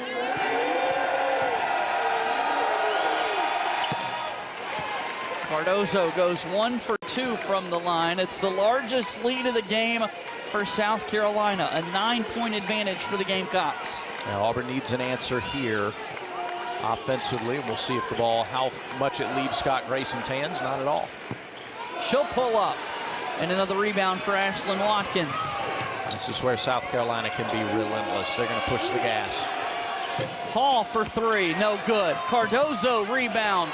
Cardoso goes 1 for 2 from the line. It's the largest lead of the game for South Carolina, a 9-point advantage for the Gamecocks. Now Auburn needs an answer here offensively. We'll see if the ball, how much it leaves Scott-Grayson's hands. Not at all. She'll pull up. And another rebound for Ashlyn Watkins. This is where South Carolina can be relentless. They're going to push the gas. Hall for 3, no good. Cardoso rebound.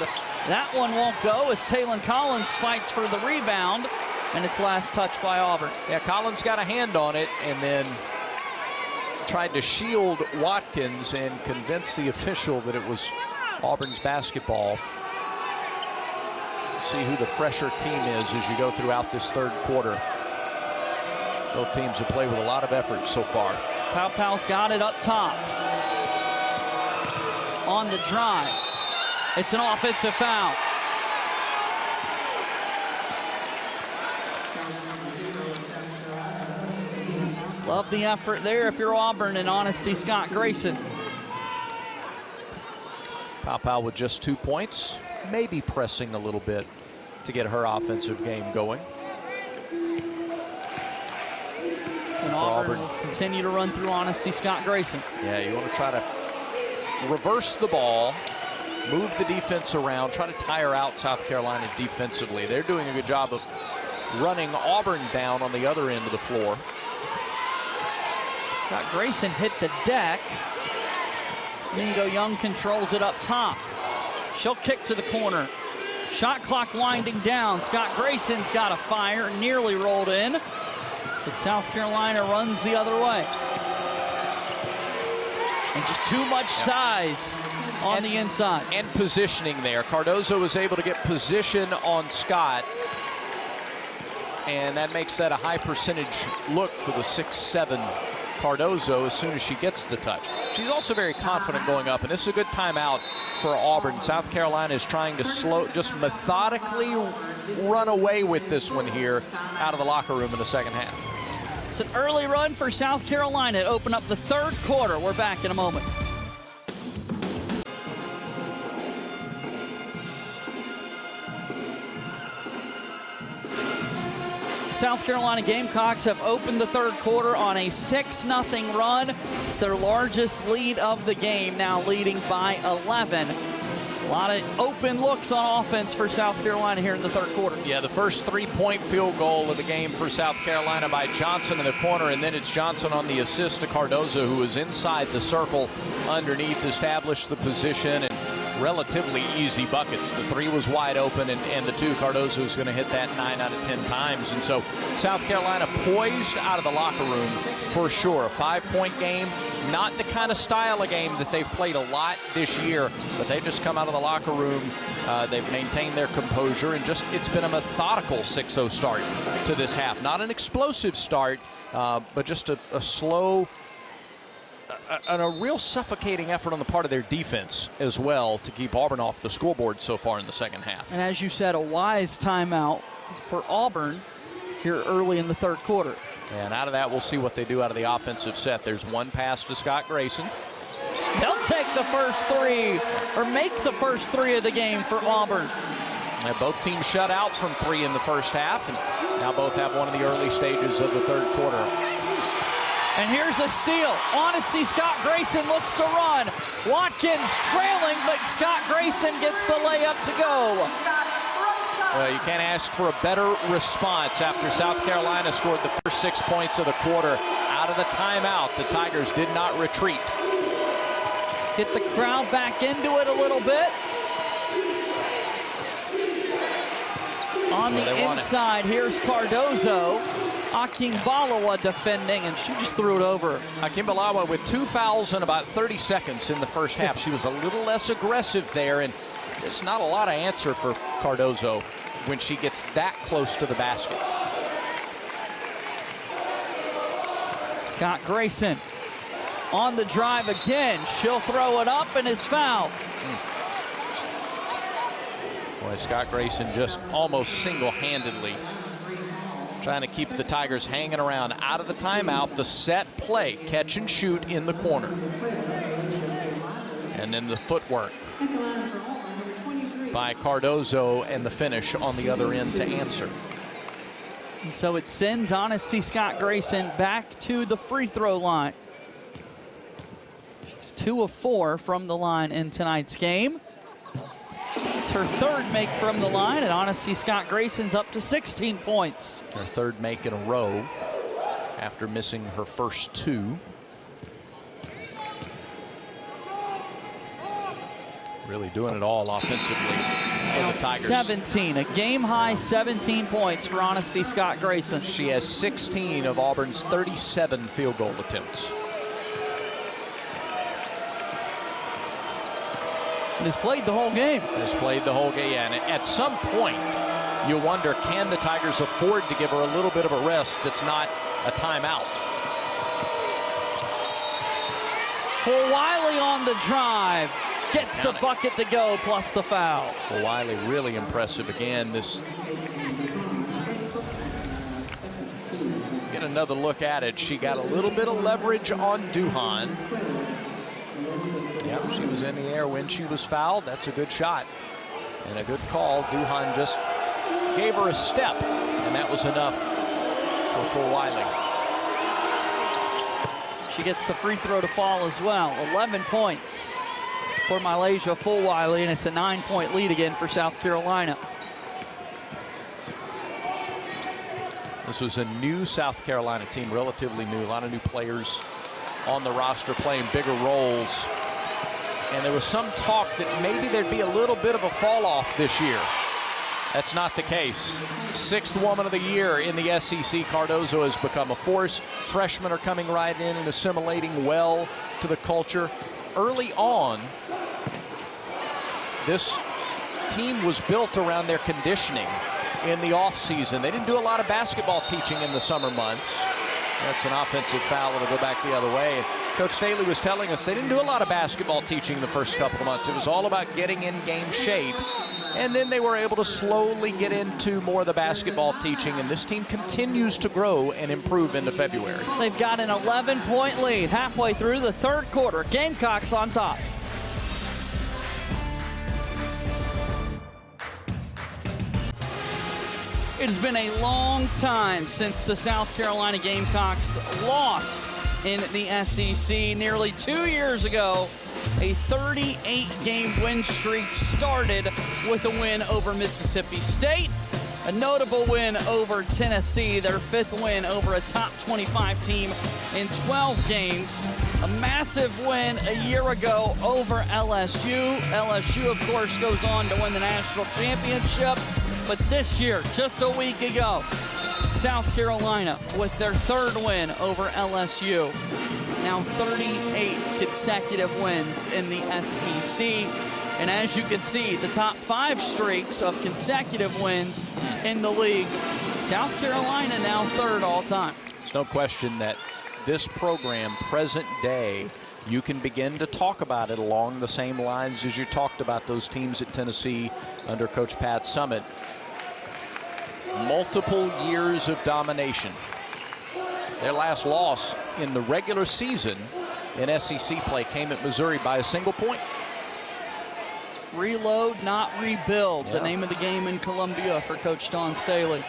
That one won't go as Taylon Collins fights for the rebound, and it's last touch by Auburn. Yeah, Collins got a hand on it and then tried to shield Watkins and convince the official that it was Auburn's basketball. See who the fresher team is as you go throughout this third quarter. Both teams have played with a lot of effort so far. Pow's got it up top. On the drive. It's an offensive foul. Love the effort there if you're Auburn, and honesty, Scott-Grayson. Pow with just 2 points, maybe pressing a little bit to get her offensive game going. And Auburn will continue to run through honesty, Scott-Grayson. Yeah, you want to try to reverse the ball, move the defense around, try to tire out South Carolina defensively. They're doing a good job of running Auburn down on the other end of the floor. Scott-Grayson hit the deck. Mingo-Young controls it up top. She'll kick to the corner. Shot clock winding down. Scott-Grayson's got a fire, nearly rolled in. But South Carolina runs the other way. And just too much size on the inside. And positioning there. Cardoso was able to get position on Scott. And that makes that a high percentage look for the 6'7" Cardoso as soon as she gets the touch. She's also very confident going up, and this is a good timeout for Auburn. South Carolina is trying to just methodically run away with this one here out of the locker room in the second half. It's an early run for South Carolina to open up the third quarter. We're back in a moment. South Carolina Gamecocks have opened the third quarter on a 6-0 run. It's their largest lead of the game, now leading by 11. A lot of open looks on offense for South Carolina here in the third quarter. Yeah, the first 3-point field goal of the game for South Carolina by Johnson in the corner, and then it's Johnson on the assist to Cardoso, who was inside the circle underneath, established the position, and relatively easy buckets. The 3 was wide open, and the 2, Cardoso is going to hit that 9 out of 10 times. And so South Carolina poised out of the locker room for sure. A 5-point game, not the kind of style of game that they've played a lot this year, but they've just come out of the locker room. They've maintained their composure, and it's been a methodical 6-0 start to this half. Not an explosive start, but just a slow, and a real suffocating effort on the part of their defense as well to keep Auburn off the scoreboard so far in the second half. And as you said, a wise timeout for Auburn here early in the third quarter. And out of that, we'll see what they do out of the offensive set. There's one pass to Scott-Grayson. They'll take the first 3, or make the first 3 of the game for Auburn. And both teams shut out from 3 in the first half, and now both have one of the early stages of the third quarter. And here's a steal. Honesty, Scott-Grayson looks to run. Watkins trailing, but Scott-Grayson gets the layup to go. Well, you can't ask for a better response after South Carolina scored the first 6 points of the quarter. Out of the timeout, the Tigers did not retreat. Get the crowd back into it a little bit. On the inside, here's Cardoso. Akimbalawa defending, and she just threw it over. Akimbalawa with 2 fouls in about 30 seconds in the first half. She was a little less aggressive there, and there's not a lot of answer for Cardoso when she gets that close to the basket. Scott-Grayson on the drive again. She'll throw it up and is fouled. Boy, Scott-Grayson just almost single-handedly trying to keep the Tigers hanging around. Out of the timeout, the set play, catch and shoot in the corner. And then the footwork. by Cardoso, and the finish on the other end to answer. And so it sends Honesty Scott-Grayson back to the free throw line. She's 2 of 4 from the line in tonight's game. It's her third make from the line, and Honesty Scott-Grayson's up to 16 points. Her third make in a row after missing her first 2. Really doing it all offensively for the Tigers. 17, a game-high 17 points for Honesty Scott-Grayson. She has 16 of Auburn's 37 field goal attempts. And has played the whole game. Has played the whole game, and at some point, you wonder, can the Tigers afford to give her a little bit of a rest that's not a timeout? Fulwiley on the drive. Gets the bucket to go, plus the foul. Fulwiley really impressive again. Get another look at it. She got a little bit of leverage on Duhan. Yep, she was in the air when she was fouled. That's a good shot and a good call. Duhan just gave her a step, and that was enough for Fulwiley. She gets the free throw to fall as well. 11 points for Malaysia Fulwiley, and it's a 9-point lead again for South Carolina. This was a new South Carolina team, relatively new. A lot of new players on the roster playing bigger roles. And there was some talk that maybe there'd be a little bit of a fall off this year. That's not the case. 6th Woman of the Year in the SEC. Cardoso has become a force. Freshmen are coming right in and assimilating well to the culture. Early on, this team was built around their conditioning in the offseason. They didn't do a lot of basketball teaching in the summer months. That's an offensive foul. It'll go back the other way. Coach Staley was telling us they didn't do a lot of basketball teaching the first couple of months. It was all about getting in game shape. And then they were able to slowly get into more of the basketball teaching. And this team continues to grow and improve into February. They've got an 11-point lead halfway through the third quarter. Gamecocks on top. It has been a long time since the South Carolina Gamecocks lost in the SEC. Nearly 2 years ago, a 38-game win streak started with a win over Mississippi State. A notable win over Tennessee, their 5th win over a top 25 team in 12 games. A massive win a year ago over LSU. LSU, of course, goes on to win the national championship. But this year, just a week ago, South Carolina with their 3rd win over LSU. Now 38 consecutive wins in the SEC. And as you can see, the top 5 streaks of consecutive wins in the league. South Carolina now 3rd all time. There's no question that this program, present day, you can begin to talk about it along the same lines as you talked about those teams at Tennessee under Coach Pat Summitt. Multiple years of domination. Their last loss in the regular season in SEC play came at Missouri by a single point. Reload, not rebuild, the name of the game in Columbia for Coach Don Staley.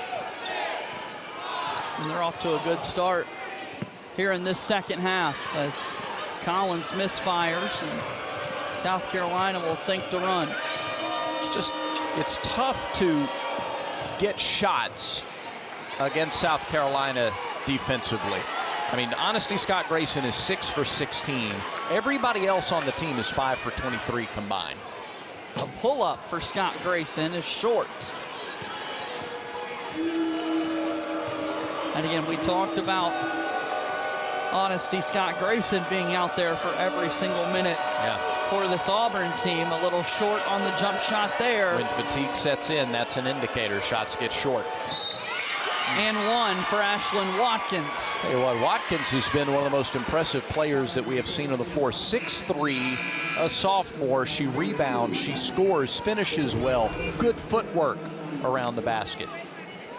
And they're off to a good start here in this second half as Collins misfires and South Carolina will think to run. It's tough to get shots against South Carolina defensively. I mean, Honesty Scott-Grayson is 6 for 16. Everybody else on the team is 5 for 23 combined. A pull-up for Scott-Grayson is short. And again, we talked about Honesty Scott-Grayson being out there for every single minute for this Auburn team. A little short on the jump shot there. When fatigue sets in, that's an indicator. Shots get short. And one for Ashlyn Watkins. Tell you what, Watkins has been one of the most impressive players that we have seen on the floor. 6'3", a sophomore. She rebounds, she scores, finishes well. Good footwork around the basket.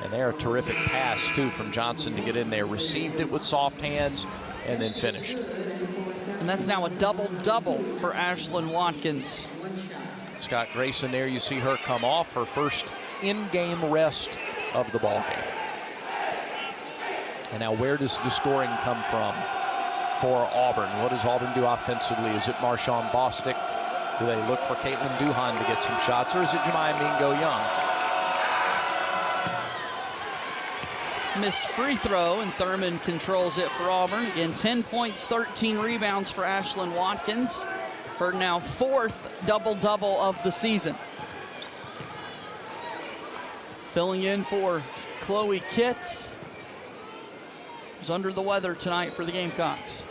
And there, a terrific pass, too, from Johnson to get in there. Received it with soft hands and then finished. And that's now a double-double for Ashlyn Watkins. Scott-Grayson there, you see her come off her first in-game rest of the ball game. And now where does the scoring come from for Auburn? What does Auburn do offensively? Is it Marshawn Bostic? Do they look for Caitlin Duhan to get some shots, or is it JaMya Mingo-Young? Missed free throw, and Thurman controls it for Auburn. Again, 10 points, 13 rebounds for Ashlyn Watkins. Her now 4th double-double of the season. Filling in for Chloe Kitts, who's under the weather tonight for the Gamecocks.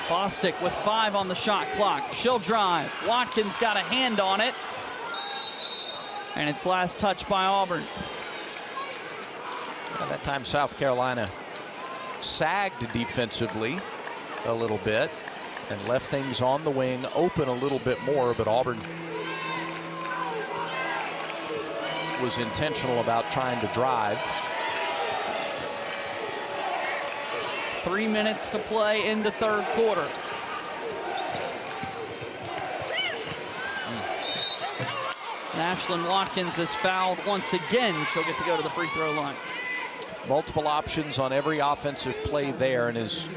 Bostic with 5 on the shot clock. She'll drive. Watkins got a hand on it. And it's last touch by Auburn. At that time, South Carolina sagged defensively a little bit and left things on the wing open a little bit more, but Auburn was intentional about trying to drive. 3 minutes to play in the 3rd quarter. Ashlyn Watkins is fouled once again. She'll get to go to the free throw line. Multiple options on every offensive play there, and as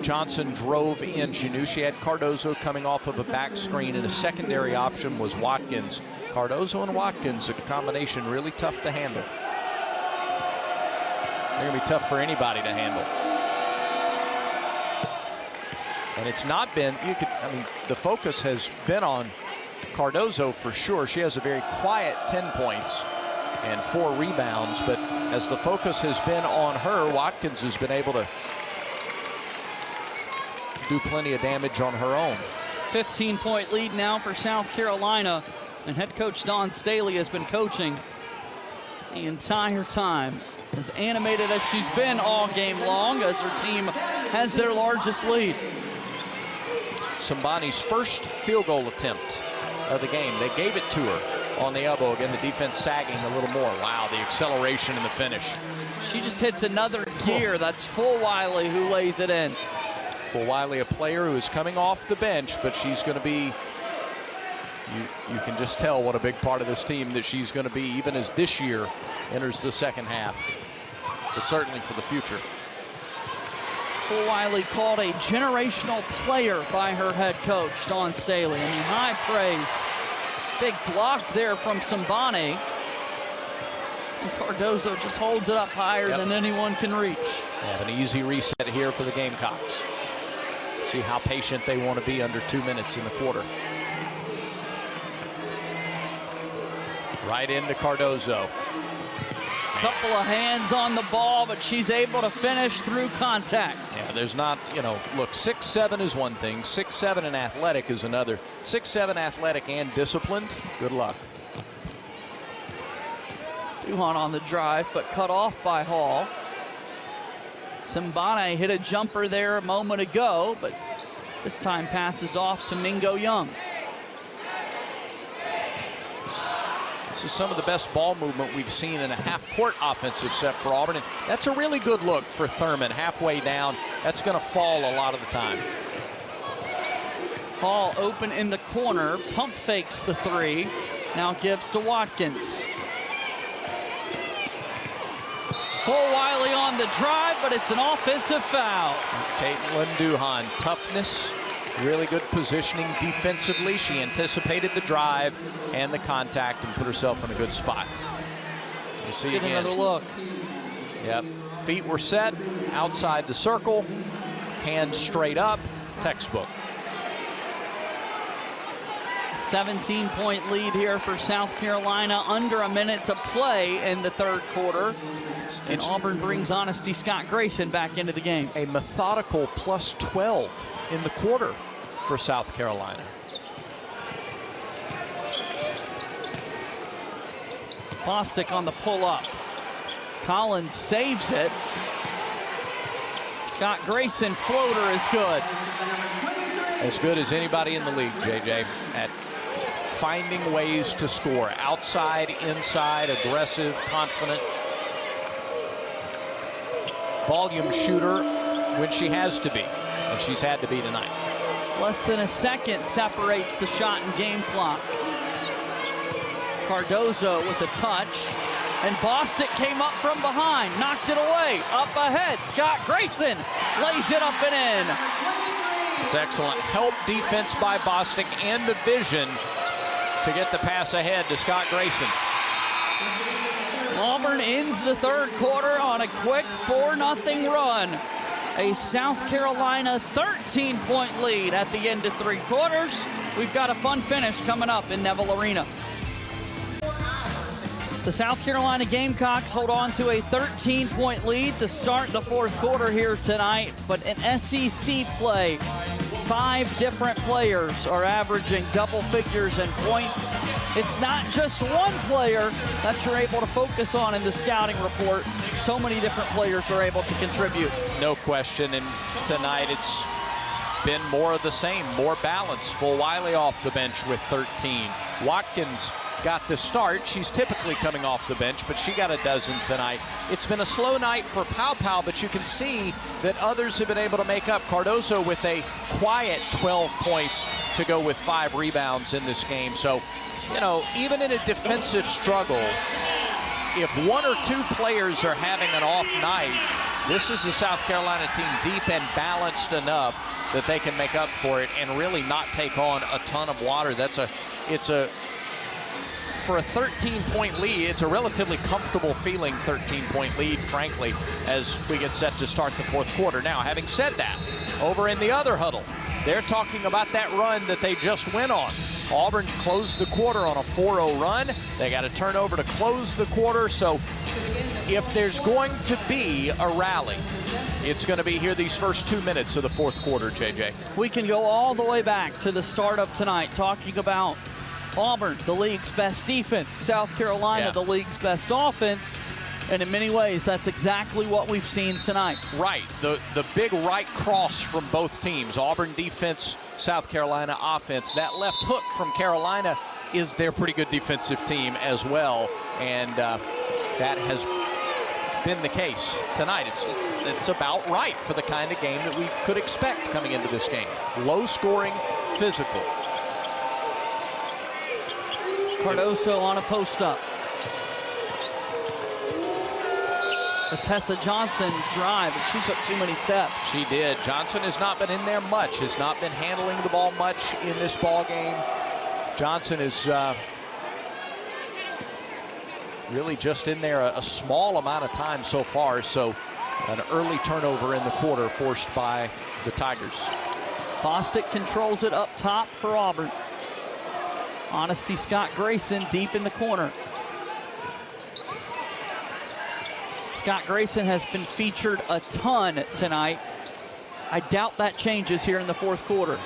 Johnson drove in, she knew she had Cardoso coming off of a back screen, and a secondary option was Watkins. Cardoso and Watkins, a combination really tough to handle. They're going to be tough for anybody to handle. And it's not been, the focus has been on Cardoso for sure. She has a very quiet 10 points and 4 rebounds, but as the focus has been on her, Watkins has been able to do plenty of damage on her own. 15-point lead now for South Carolina, and head coach Dawn Staley has been coaching the entire time. As animated as she's been all game long, as her team has their largest lead. Sambani's first field goal attempt of the game. They gave it to her on the elbow. Again, the defense sagging a little more. Wow, the acceleration in the finish. She just hits another gear. That's Fulwiley who lays it in. Fulwiley, a player who is coming off the bench, but she's going to be, you can just tell what a big part of this team that she's going to be, even as this year enters the 2nd half, but certainly for the future. Fulwiley called a generational player by her head coach, Dawn Staley. I mean, high praise. Big block there from Sambani. And Cardoso just holds it up higher than anyone can reach. Have an easy reset here for the Gamecocks. See how patient they want to be under 2 minutes in the quarter. Right into Cardoso. Couple of hands on the ball, but she's able to finish through contact. Yeah, there's not, look, 6'7" is one thing, 6'7" and athletic is another. 6'7" athletic and disciplined, good luck. Duhan on the drive, but cut off by Hall. Sambani hit a jumper there a moment ago, but this time passes off to Mingo-Young. This is some of the best ball movement we've seen in a half-court offensive set for Auburn. And that's a really good look for Thurman, halfway down. That's going to fall a lot of the time. Hall open in the corner, pump fakes the 3, now gives to Watkins. Fulwiley on the drive, but it's an offensive foul. Caitlin Duhan, toughness, really good positioning defensively. She anticipated the drive and the contact and put herself in a good spot. You see again. Another look. Yep, feet were set outside the circle, hands straight up, textbook. 17-point lead here for South Carolina, under a minute to play in the 3rd quarter. And Auburn brings Honesty Scott-Grayson back into the game. A methodical plus 12 in the quarter for South Carolina. Bostic on the pull-up. Collins saves it. Scott-Grayson floater is good. As good as anybody in the league, JJ, at finding ways to score. Outside, inside, aggressive, confident. Volume shooter when she has to be, and she's had to be tonight. Less than a second separates the shot and game clock. Cardoso with a touch, and Bostic came up from behind, knocked it away, up ahead. Scott-Grayson lays it up and in. It's excellent help defense by Bostic and the vision to get the pass ahead to Scott-Grayson. Auburn ends the third quarter on a quick 4-0 run. A South Carolina 13-point lead at the end of three quarters. We've got a fun finish coming up in Neville Arena. The South Carolina Gamecocks hold on to a 13-point lead to start the fourth quarter here tonight, but in SEC play, 5 different players are averaging double figures in points. It's not just one player that you're able to focus on in the scouting report. So many different players are able to contribute. No question, and tonight it's been more of the same, more balance. Fulwiley off the bench with 13. Watkins got the start. She's typically coming off the bench, but she got a dozen tonight. It's been a slow night for Pow Pow, but you can see that others have been able to make up. Cardoso with a quiet 12 points to go with 5 rebounds in this game. So, you know, even in a defensive struggle, if 1 or 2 players are having an off night, this is the South Carolina team deep and balanced enough that they can make up for it and really not take on a ton of water. For a 13-point lead, it's a relatively comfortable feeling 13-point lead, frankly, as we get set to start the fourth quarter. Now, having said that, over in the other huddle, they're talking about that run that they just went on. Auburn closed the quarter on a 4-0 run. They got a turnover to close the quarter, so if there's going to be a rally, it's going to be here these first 2 minutes of the fourth quarter, JJ. We can go all the way back to the start of tonight, talking about Auburn, the league's best defense, South Carolina, the league's best offense, and in many ways, that's exactly what we've seen tonight. Right, the big right cross from both teams. Auburn defense, South Carolina offense. That left hook from Carolina is their pretty good defensive team as well, and that has been the case tonight. It's about right for the kind of game that we could expect coming into this game. Low scoring, physical. Cardoso on a post-up. Tessa Johnson drive, but she took too many steps. She did. Johnson has not been in there much, has not been handling the ball much in this ball game. Johnson is really just in there a small amount of time so far, so an early turnover in the quarter forced by the Tigers. Bostic controls it up top for Auburn. Honesty Scott-Grayson deep in the corner. Scott-Grayson has been featured a ton tonight. I doubt that changes here in the fourth quarter.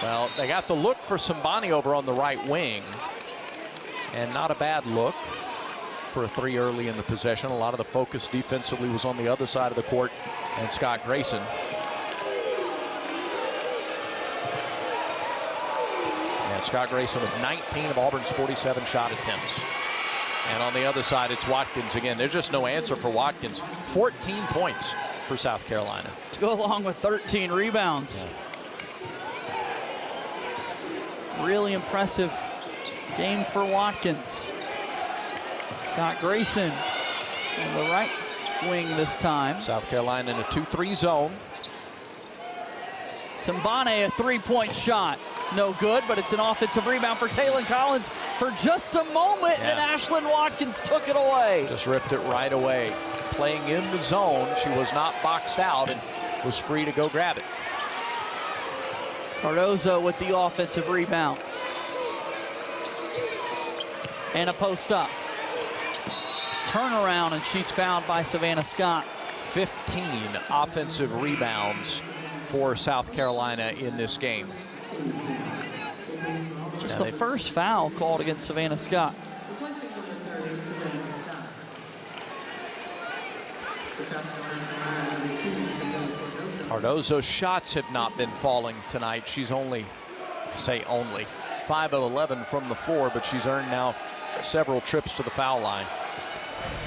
Well, they got the look for Sambani over on the right wing. And not a bad look for a 3 early in the possession. A lot of the focus defensively was on the other side of the court and Scott-Grayson. Scott-Grayson with 19 of Auburn's 47 shot attempts. And on the other side, it's Watkins again. There's just no answer for Watkins. 14 points for South Carolina. To go along with 13 rebounds. Yeah. Really impressive game for Watkins. Scott-Grayson on the right wing this time. South Carolina in a 2-3 zone. Sambani, a 3-point shot. No good, but it's an offensive rebound for Taylor Collins for just a moment, and Ashlyn Watkins took it away. Just ripped it right away. Playing in the zone, she was not boxed out and was free to go grab it. Cardoso with the offensive rebound. And a post up. Turnaround, and she's fouled by Savannah Scott. 15 offensive rebounds for South Carolina in this game. Just the first foul called against Savannah Scott. Cardoso's shots have not been falling tonight. She's only 5 of 11 from the floor, but she's earned now several trips to the foul line.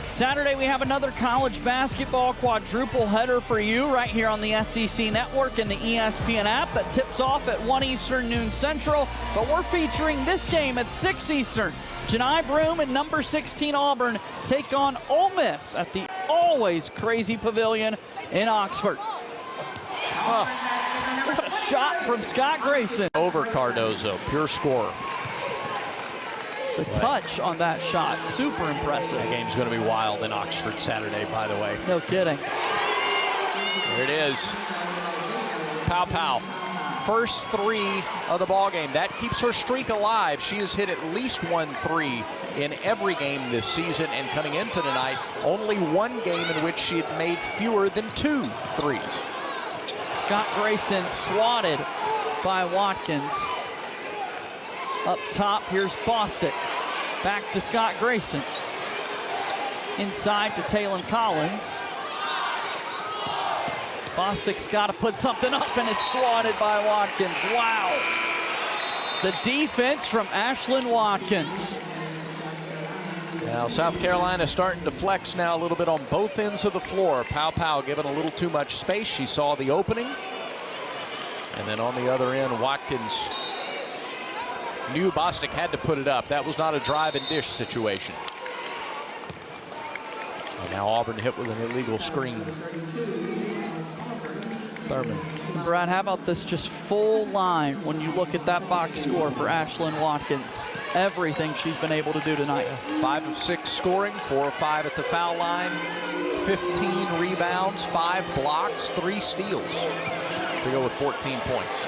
Saturday, we have another college basketball quadruple header for you right here on the SEC Network and the ESPN app. That tips off at 1 Eastern, noon Central. But we're featuring this game at 6 Eastern. Janai Broome and number 16 Auburn take on Ole Miss at the always crazy Pavilion in Oxford. What a shot from Scott-Grayson. Over Cardoso, pure scorer. The touch on that shot, super impressive. That game's going to be wild in Oxford Saturday, by the way. No kidding. There it is. Pow pow. First three of the ball game. That keeps her streak alive. She has hit at least 1 3 in every game this season, and coming into tonight, only one game in which she had made fewer than 2 threes. Scott-Grayson swatted by Watkins. Up top, here's Bostic. Back to Scott-Grayson. Inside to Taylon Collins. Bostic's got to put something up, and it's swatted by Watkins. Wow. The defense from Ashlyn Watkins. Now South Carolina starting to flex now a little bit on both ends of the floor. Pow Pow given a little too much space. She saw the opening. And then on the other end, Watkins knew Bostic had to put it up. That was not a drive and dish situation. And now Auburn hit with an illegal screen. Thurman. Brad, how about this just full line when you look at that box score for Ashlyn Watkins? Everything she's been able to do tonight. 5 of 6 scoring, 4 of 5 at the foul line, 15 rebounds, 5 blocks, 3 steals to go with 14 points.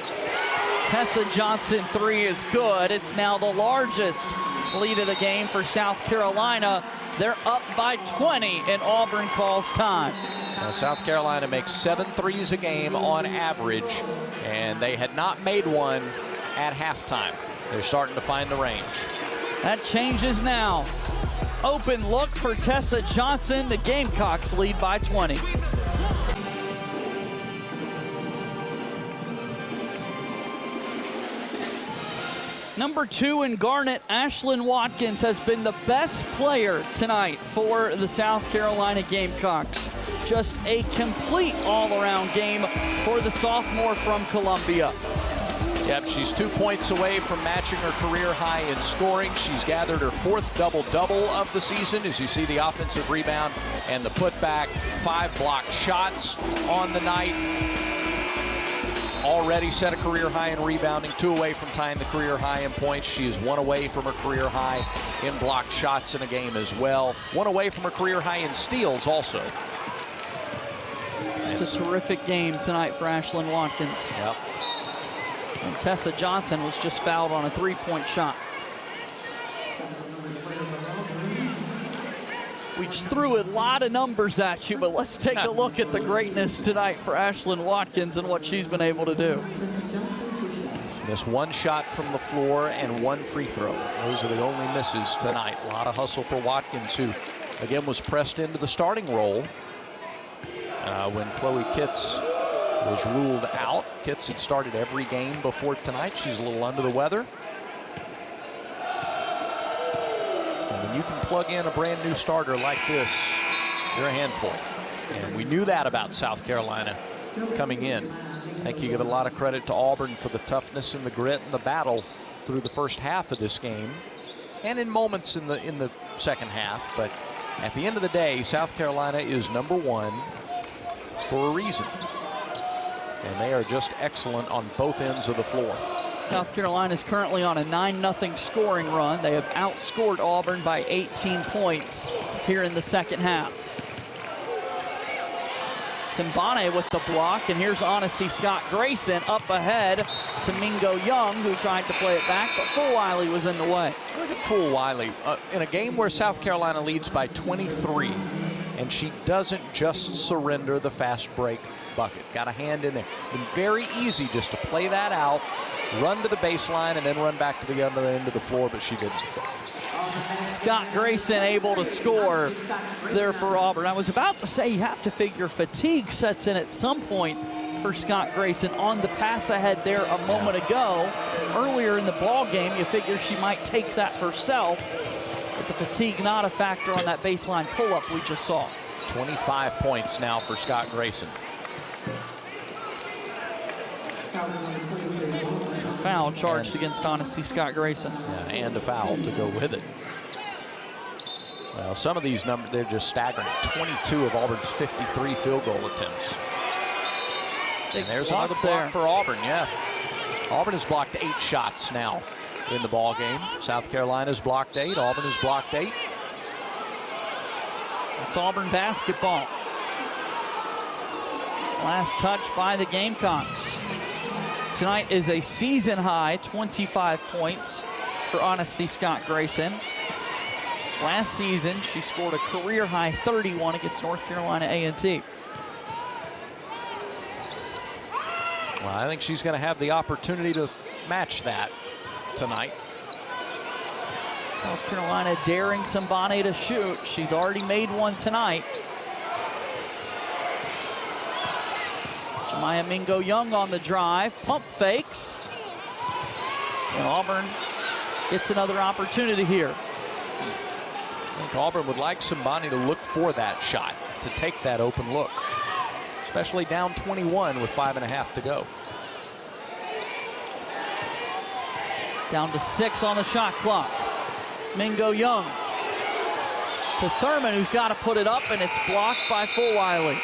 Tessa Johnson 3 is good. It's now the largest lead of the game for South Carolina. They're up by 20 and Auburn calls time. Now South Carolina makes 7 threes a game on average, and they had not made one at halftime. They're starting to find the range. That changes now. Open look for Tessa Johnson. The Gamecocks lead by 20. Number 2 in Garnet, Ashlyn Watkins has been the best player tonight for the South Carolina Gamecocks. Just a complete all-around game for the sophomore from Columbia. Yep, she's 2 points away from matching her career high in scoring. She's gathered her 4th double-double of the season, as you see the offensive rebound and the putback. 5 blocked shots on the night. Already set a career high in rebounding, 2 away from tying the career high in points. She is 1 away from her career high in blocked shots in a game as well. 1 away from her career high in steals also. Just a terrific game tonight for Ashlyn Watkins. Yep. And Tessa Johnson was just fouled on a 3-point shot. We just threw a lot of numbers at you, but let's take a look at the greatness tonight for Ashlyn Watkins and what she's been able to do. Missed 1 shot from the floor and 1 free throw. Those are the only misses tonight. A lot of hustle for Watkins, who again was pressed into the starting role when Chloe Kitts was ruled out. Kitts had started every game before tonight. She's a little under the weather. And when you can plug in a brand new starter like this, you're a handful. And we knew that about South Carolina coming in. I think you give a lot of credit to Auburn for the toughness and the grit and the battle through the first half of this game, and in moments in the second half. But at the end of the day, South Carolina is number 1 for a reason. And they are just excellent on both ends of the floor. South Carolina is currently on a 9-0 scoring run. They have outscored Auburn by 18 points here in the second half. Simbane with the block, and here's Honesty Scott-Grayson up ahead to Mingo-Young, who tried to play it back, but Fulwiley was in the way. Look at Fulwiley. In a game where South Carolina leads by 23, and she doesn't just surrender the fast break bucket. Got a hand in there. Been very easy just to play that out, run to the baseline, and then run back to the other end of the floor, but she didn't. Scott-Grayson able to score there for Auburn. I was about to say you have to figure fatigue sets in at some point for Scott-Grayson on the pass ahead there a moment ago. Earlier in the ball game, you figure she might take that herself. But the fatigue not a factor on that baseline pull-up we just saw. 25 points now for Scott-Grayson. Foul charged against Honesty Scott-Grayson. Yeah, and a foul to go with it. Well, some of these numbers, they're just staggering. 22 of Auburn's 53 field goal attempts. And there's another block for Auburn, yeah. Auburn has blocked 8 shots now in the ball game. South Carolina's blocked 8. Auburn has blocked 8. It's Auburn basketball. Last touch by the Gamecocks. Tonight is a season high 25 points for Honesty Scott-Grayson. Last season, she scored a career high 31 against North Carolina A&T. Well, I think she's going to have the opportunity to match that tonight. South Carolina daring Sambane to shoot. She's already made one tonight. JaMya Mingo-Young on the drive. Pump fakes. And Auburn gets another opportunity here. I think Auburn would like Sambane to look for that shot, to take that open look, especially down 21 with 5.5 to go. Down to 6 on the shot clock. Mingo-Young to Thurman, who's got to put it up, and it's blocked by Fulwiley.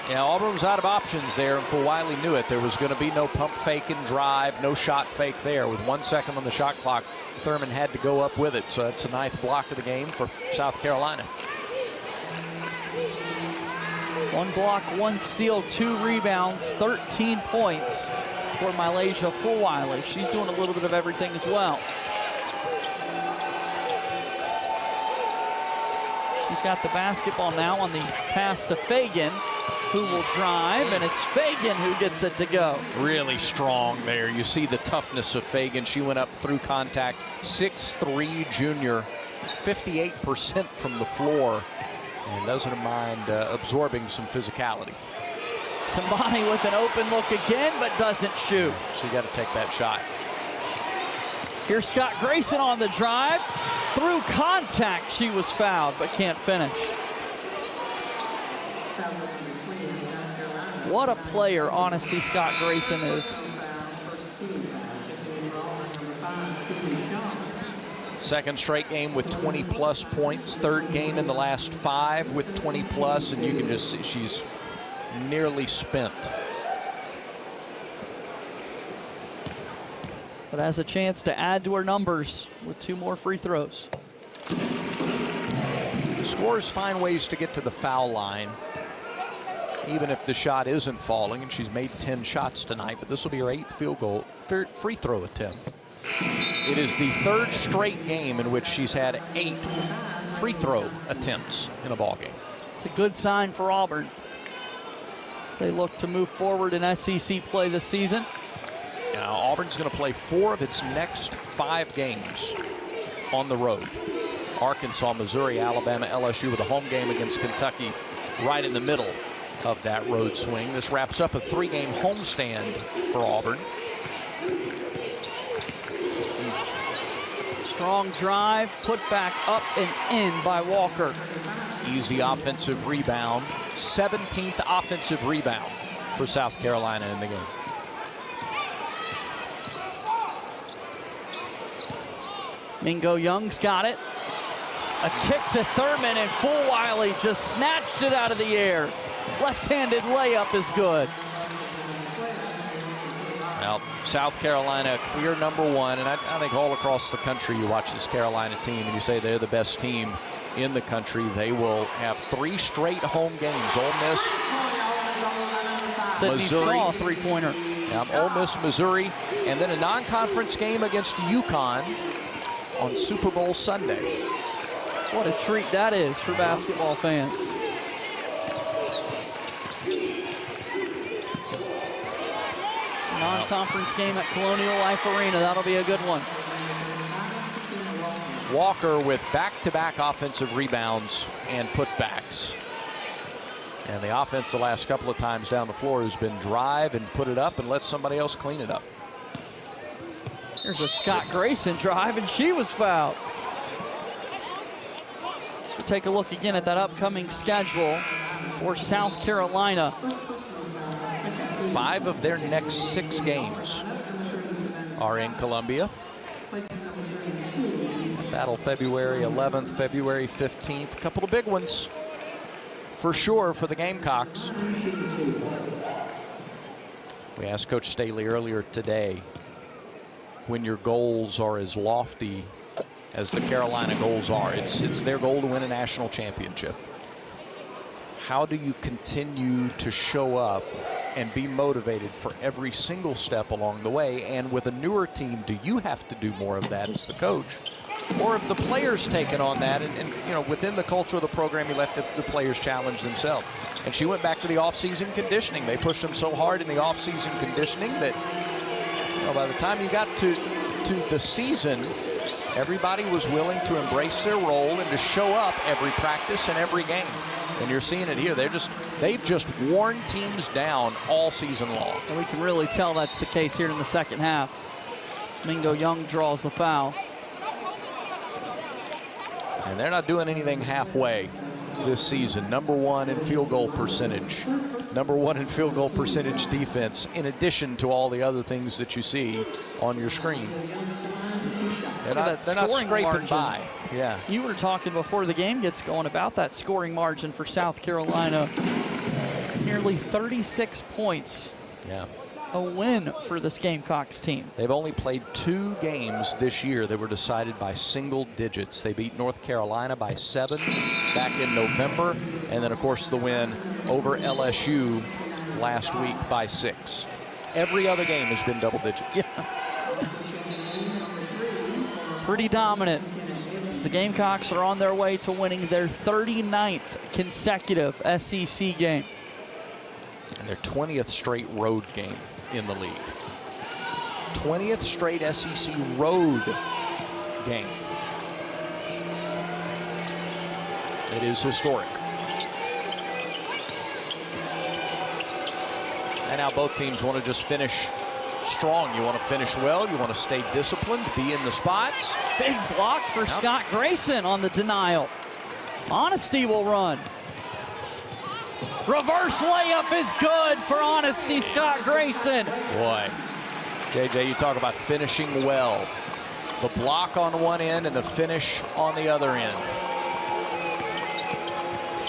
Yeah, Auburn was out of options there, and Fulwiley knew it. There was going to be no pump fake and drive, no shot fake there. With 1 second on the shot clock, Thurman had to go up with it. So that's the 9th block of the game for South Carolina. 1 block, 1 steal, 2 rebounds, 13 points for Malaysia Fulwiley. She's doing a little bit of everything as well. She's got the basketball now on the pass to Fagan, who will drive, and it's Fagan who gets it to go. Really strong there. You see the toughness of Fagan. She went up through contact. 6'3" junior, 58% from the floor, and doesn't mind absorbing some physicality. Sambane with an open look again, but doesn't shoot. So you got to take that shot. Here's Scott-Grayson on the drive. Through contact, she was fouled, but can't finish. What a player Honesty Scott-Grayson is. Second straight game with 20-plus points. Third game in the last 5 with 20-plus, and you can just see she's nearly spent. But has a chance to add to her numbers with 2 more free throws. Scorers find ways to get to the foul line, even if the shot isn't falling, and she's made 10 shots tonight, but this will be her 8th field goal, free throw attempt. It is the 3rd straight game in which she's had 8 free throw attempts in a ball game. It's a good sign for Auburn as they look to move forward in SEC play this season. Now, Auburn's going to play 4 of its next 5 games on the road. Arkansas, Missouri, Alabama, LSU with a home game against Kentucky right in the middle of that road swing. This wraps up a 3-game homestand for Auburn. Strong drive, put back up and in by Walker. Easy offensive rebound. 17th offensive rebound for South Carolina in the game. Mingo-Young's got it. A kick to Thurman, and Fulwiley just snatched it out of the air. Left-handed layup is good. Well, South Carolina, clear #1, and I think all across the country you watch this Carolina team and you say they're the best team in the country. They will have 3 straight home games. Ole Miss, Sydney Missouri, Shaw, 3-pointer. Ole Miss, Missouri, and then a non-conference game against UConn on Super Bowl Sunday. What a treat that is for basketball fans. Non-conference game at Colonial Life Arena. That'll be a good one. Walker with back-to-back offensive rebounds and putbacks. And the offense the last couple of times down the floor has been drive and put it up and let somebody else clean it up. Here's a Scott-Grayson drive, and she was fouled. take a look again at that upcoming schedule for South Carolina. 5 of their next 6 games are in Columbia. Battle February 11th, February 15th. A couple of big ones for sure for the Gamecocks. We asked Coach Staley earlier today, when your goals are as lofty as the Carolina goals are, it's their goal to win a national championship. How do you continue to show up and be motivated for every single step along the way? And with a newer team, do you have to do more of that as the coach? Or have the players taken on that? And you know, within the culture of the program, you let the players challenge themselves. And she went back to the off-season conditioning. They pushed them so hard in the off-season conditioning that, you know, by the time you got to the season, everybody was willing to embrace their role and to show up every practice and every game. And you're seeing it here. They've just worn teams down all season long. And we can really tell that's the case here in the second half. As Mingo-Young draws the foul. And they're not doing anything halfway this season. #1 in field goal percentage. #1 in field goal percentage defense, in addition to all the other things that you see on your screen. They're not scraping margin by. Yeah. You were talking before the game gets going about that scoring margin for South Carolina. Nearly 36 points. Yeah. A win for this Gamecocks team. They've only played 2 games this year that were decided by single digits. They beat North Carolina by 7 back in November, and then of course the win over LSU last week by 6. Every other game has been double digits. Yeah. Pretty dominant. So the Gamecocks are on their way to winning their 39th consecutive SEC game. And their 20th straight road game in the league. 20th straight SEC road game. It is historic. And now both teams want to just finish strong. You want to finish well. You want to stay disciplined, be in the spots. Big block for Scott-Grayson on the denial. Honesty will run. Reverse layup is good for Honesty, Scott-Grayson. Boy, JJ, you talk about finishing well. The block on one end and the finish on the other end.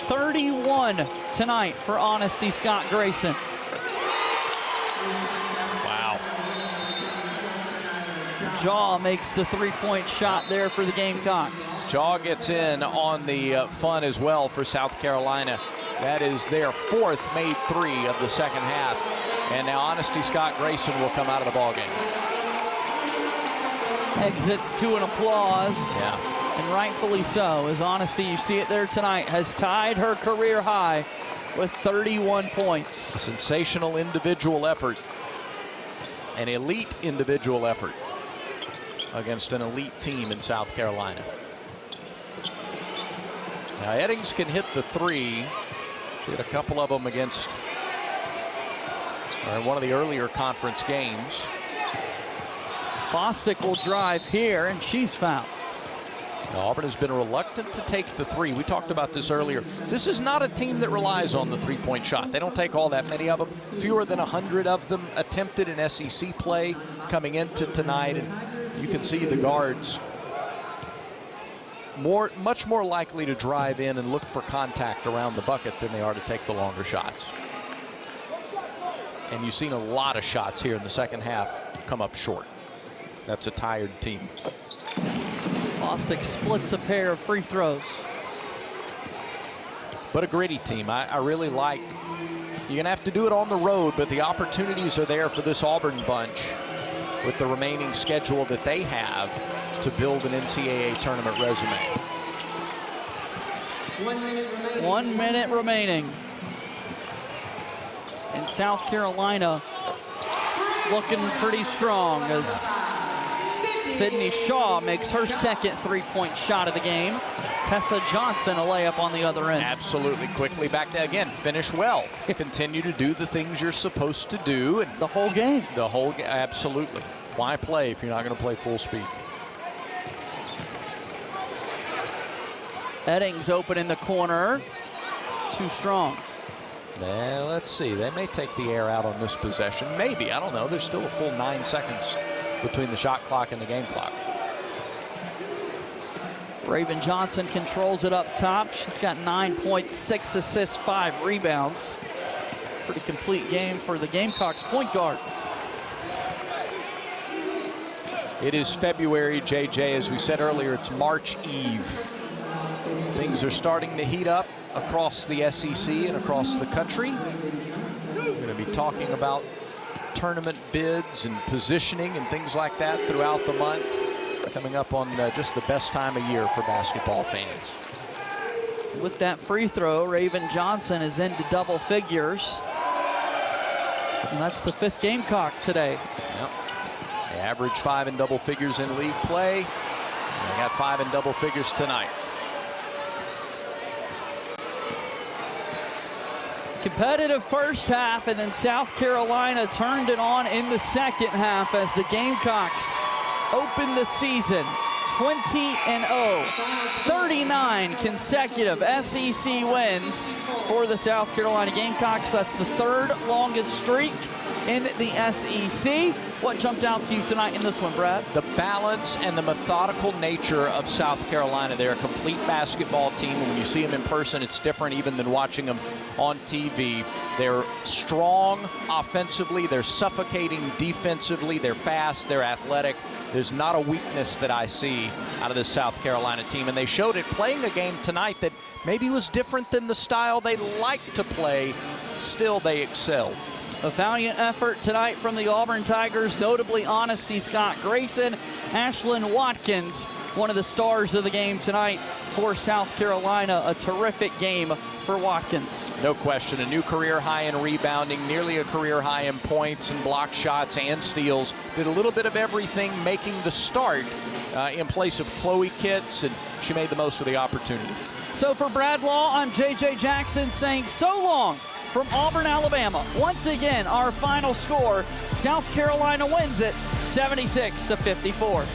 31 tonight for Honesty, Scott-Grayson. Wow. Jaw makes the three-point shot there for the Gamecocks. Jaw gets in on the fun as well for South Carolina. That is their 4th made 3 of the second half. And now Honesty Scott-Grayson will come out of the ballgame. Exits to an applause. Yeah. And rightfully so, as Honesty, you see it there tonight, has tied her career high with 31 points. A sensational individual effort. An elite individual effort against an elite team in South Carolina. Now Eddings can hit the 3. She had a couple of them against in one of the earlier conference games. Bostic will drive here, and she's fouled. Now, Auburn has been reluctant to take the 3. We talked about this earlier. This is not a team that relies on the three-point shot. They don't take all that many of them. Fewer than 100 of them attempted in SEC play coming into tonight. And you can see the guards much more likely to drive in and look for contact around the bucket than they are to take the longer shots. And you've seen a lot of shots here in the second half come up short. That's a tired team. Bostic splits a pair of free throws. But a gritty team. I really like. You're going to have to do it on the road, but the opportunities are there for this Auburn bunch with the remaining schedule that they have to build an NCAA tournament resume. 1 minute remaining. And South Carolina is looking pretty strong as Sydney Shaw makes her second three-point shot of the game. Tessa Johnson a layup on the other end. Absolutely. Quickly back to, again, finish well. Continue to do the things you're supposed to do. And the whole game. The whole game, absolutely. Why play if you're not going to play full speed? Eddings open in the corner. Too strong. Well, let's see. They may take the air out on this possession. Maybe. I don't know. There's still a full 9 seconds between the shot clock and the game clock. Raven Johnson controls it up top. She's got 9 points, 6 assists, 5 rebounds. Pretty complete game for the Gamecocks point guard. It is February, JJ. As we said earlier, it's March Eve. Things are starting to heat up across the SEC and across the country. We're going to be talking about tournament bids and positioning and things like that throughout the month. Coming up on just the best time of year for basketball fans. With that free throw, Raven Johnson is into double figures. And that's the 5th Gamecock today. Yep. They average 5 in double figures in league play. They got 5 in double figures tonight. Competitive first half, and then South Carolina turned it on in the second half as the Gamecocks opened the season 20-0. 39 consecutive SEC wins for the South Carolina Gamecocks. That's the 3rd longest streak in the SEC. What jumped out to you tonight in this one, Brad? The balance and the methodical nature of South Carolina. They're a complete basketball team. When you see them in person, it's different even than watching them on TV. They're strong offensively. They're suffocating defensively. They're fast. They're athletic. There's not a weakness that I see out of this South Carolina team. And they showed it playing a game tonight that maybe was different than the style they like to play. Still, they excelled. A valiant effort tonight from the Auburn Tigers, notably Honesty Scott-Grayson, Ashlyn Watkins, one of the stars of the game tonight for South Carolina. A terrific game for Watkins. No question, a new career high in rebounding, nearly a career high in points and block shots and steals. Did a little bit of everything, making the start in place of Chloe Kitts, and she made the most of the opportunity. So for Brad Law, I'm JJ Jackson saying so long from Auburn, Alabama. Once again, our final score, South Carolina wins it 76-54.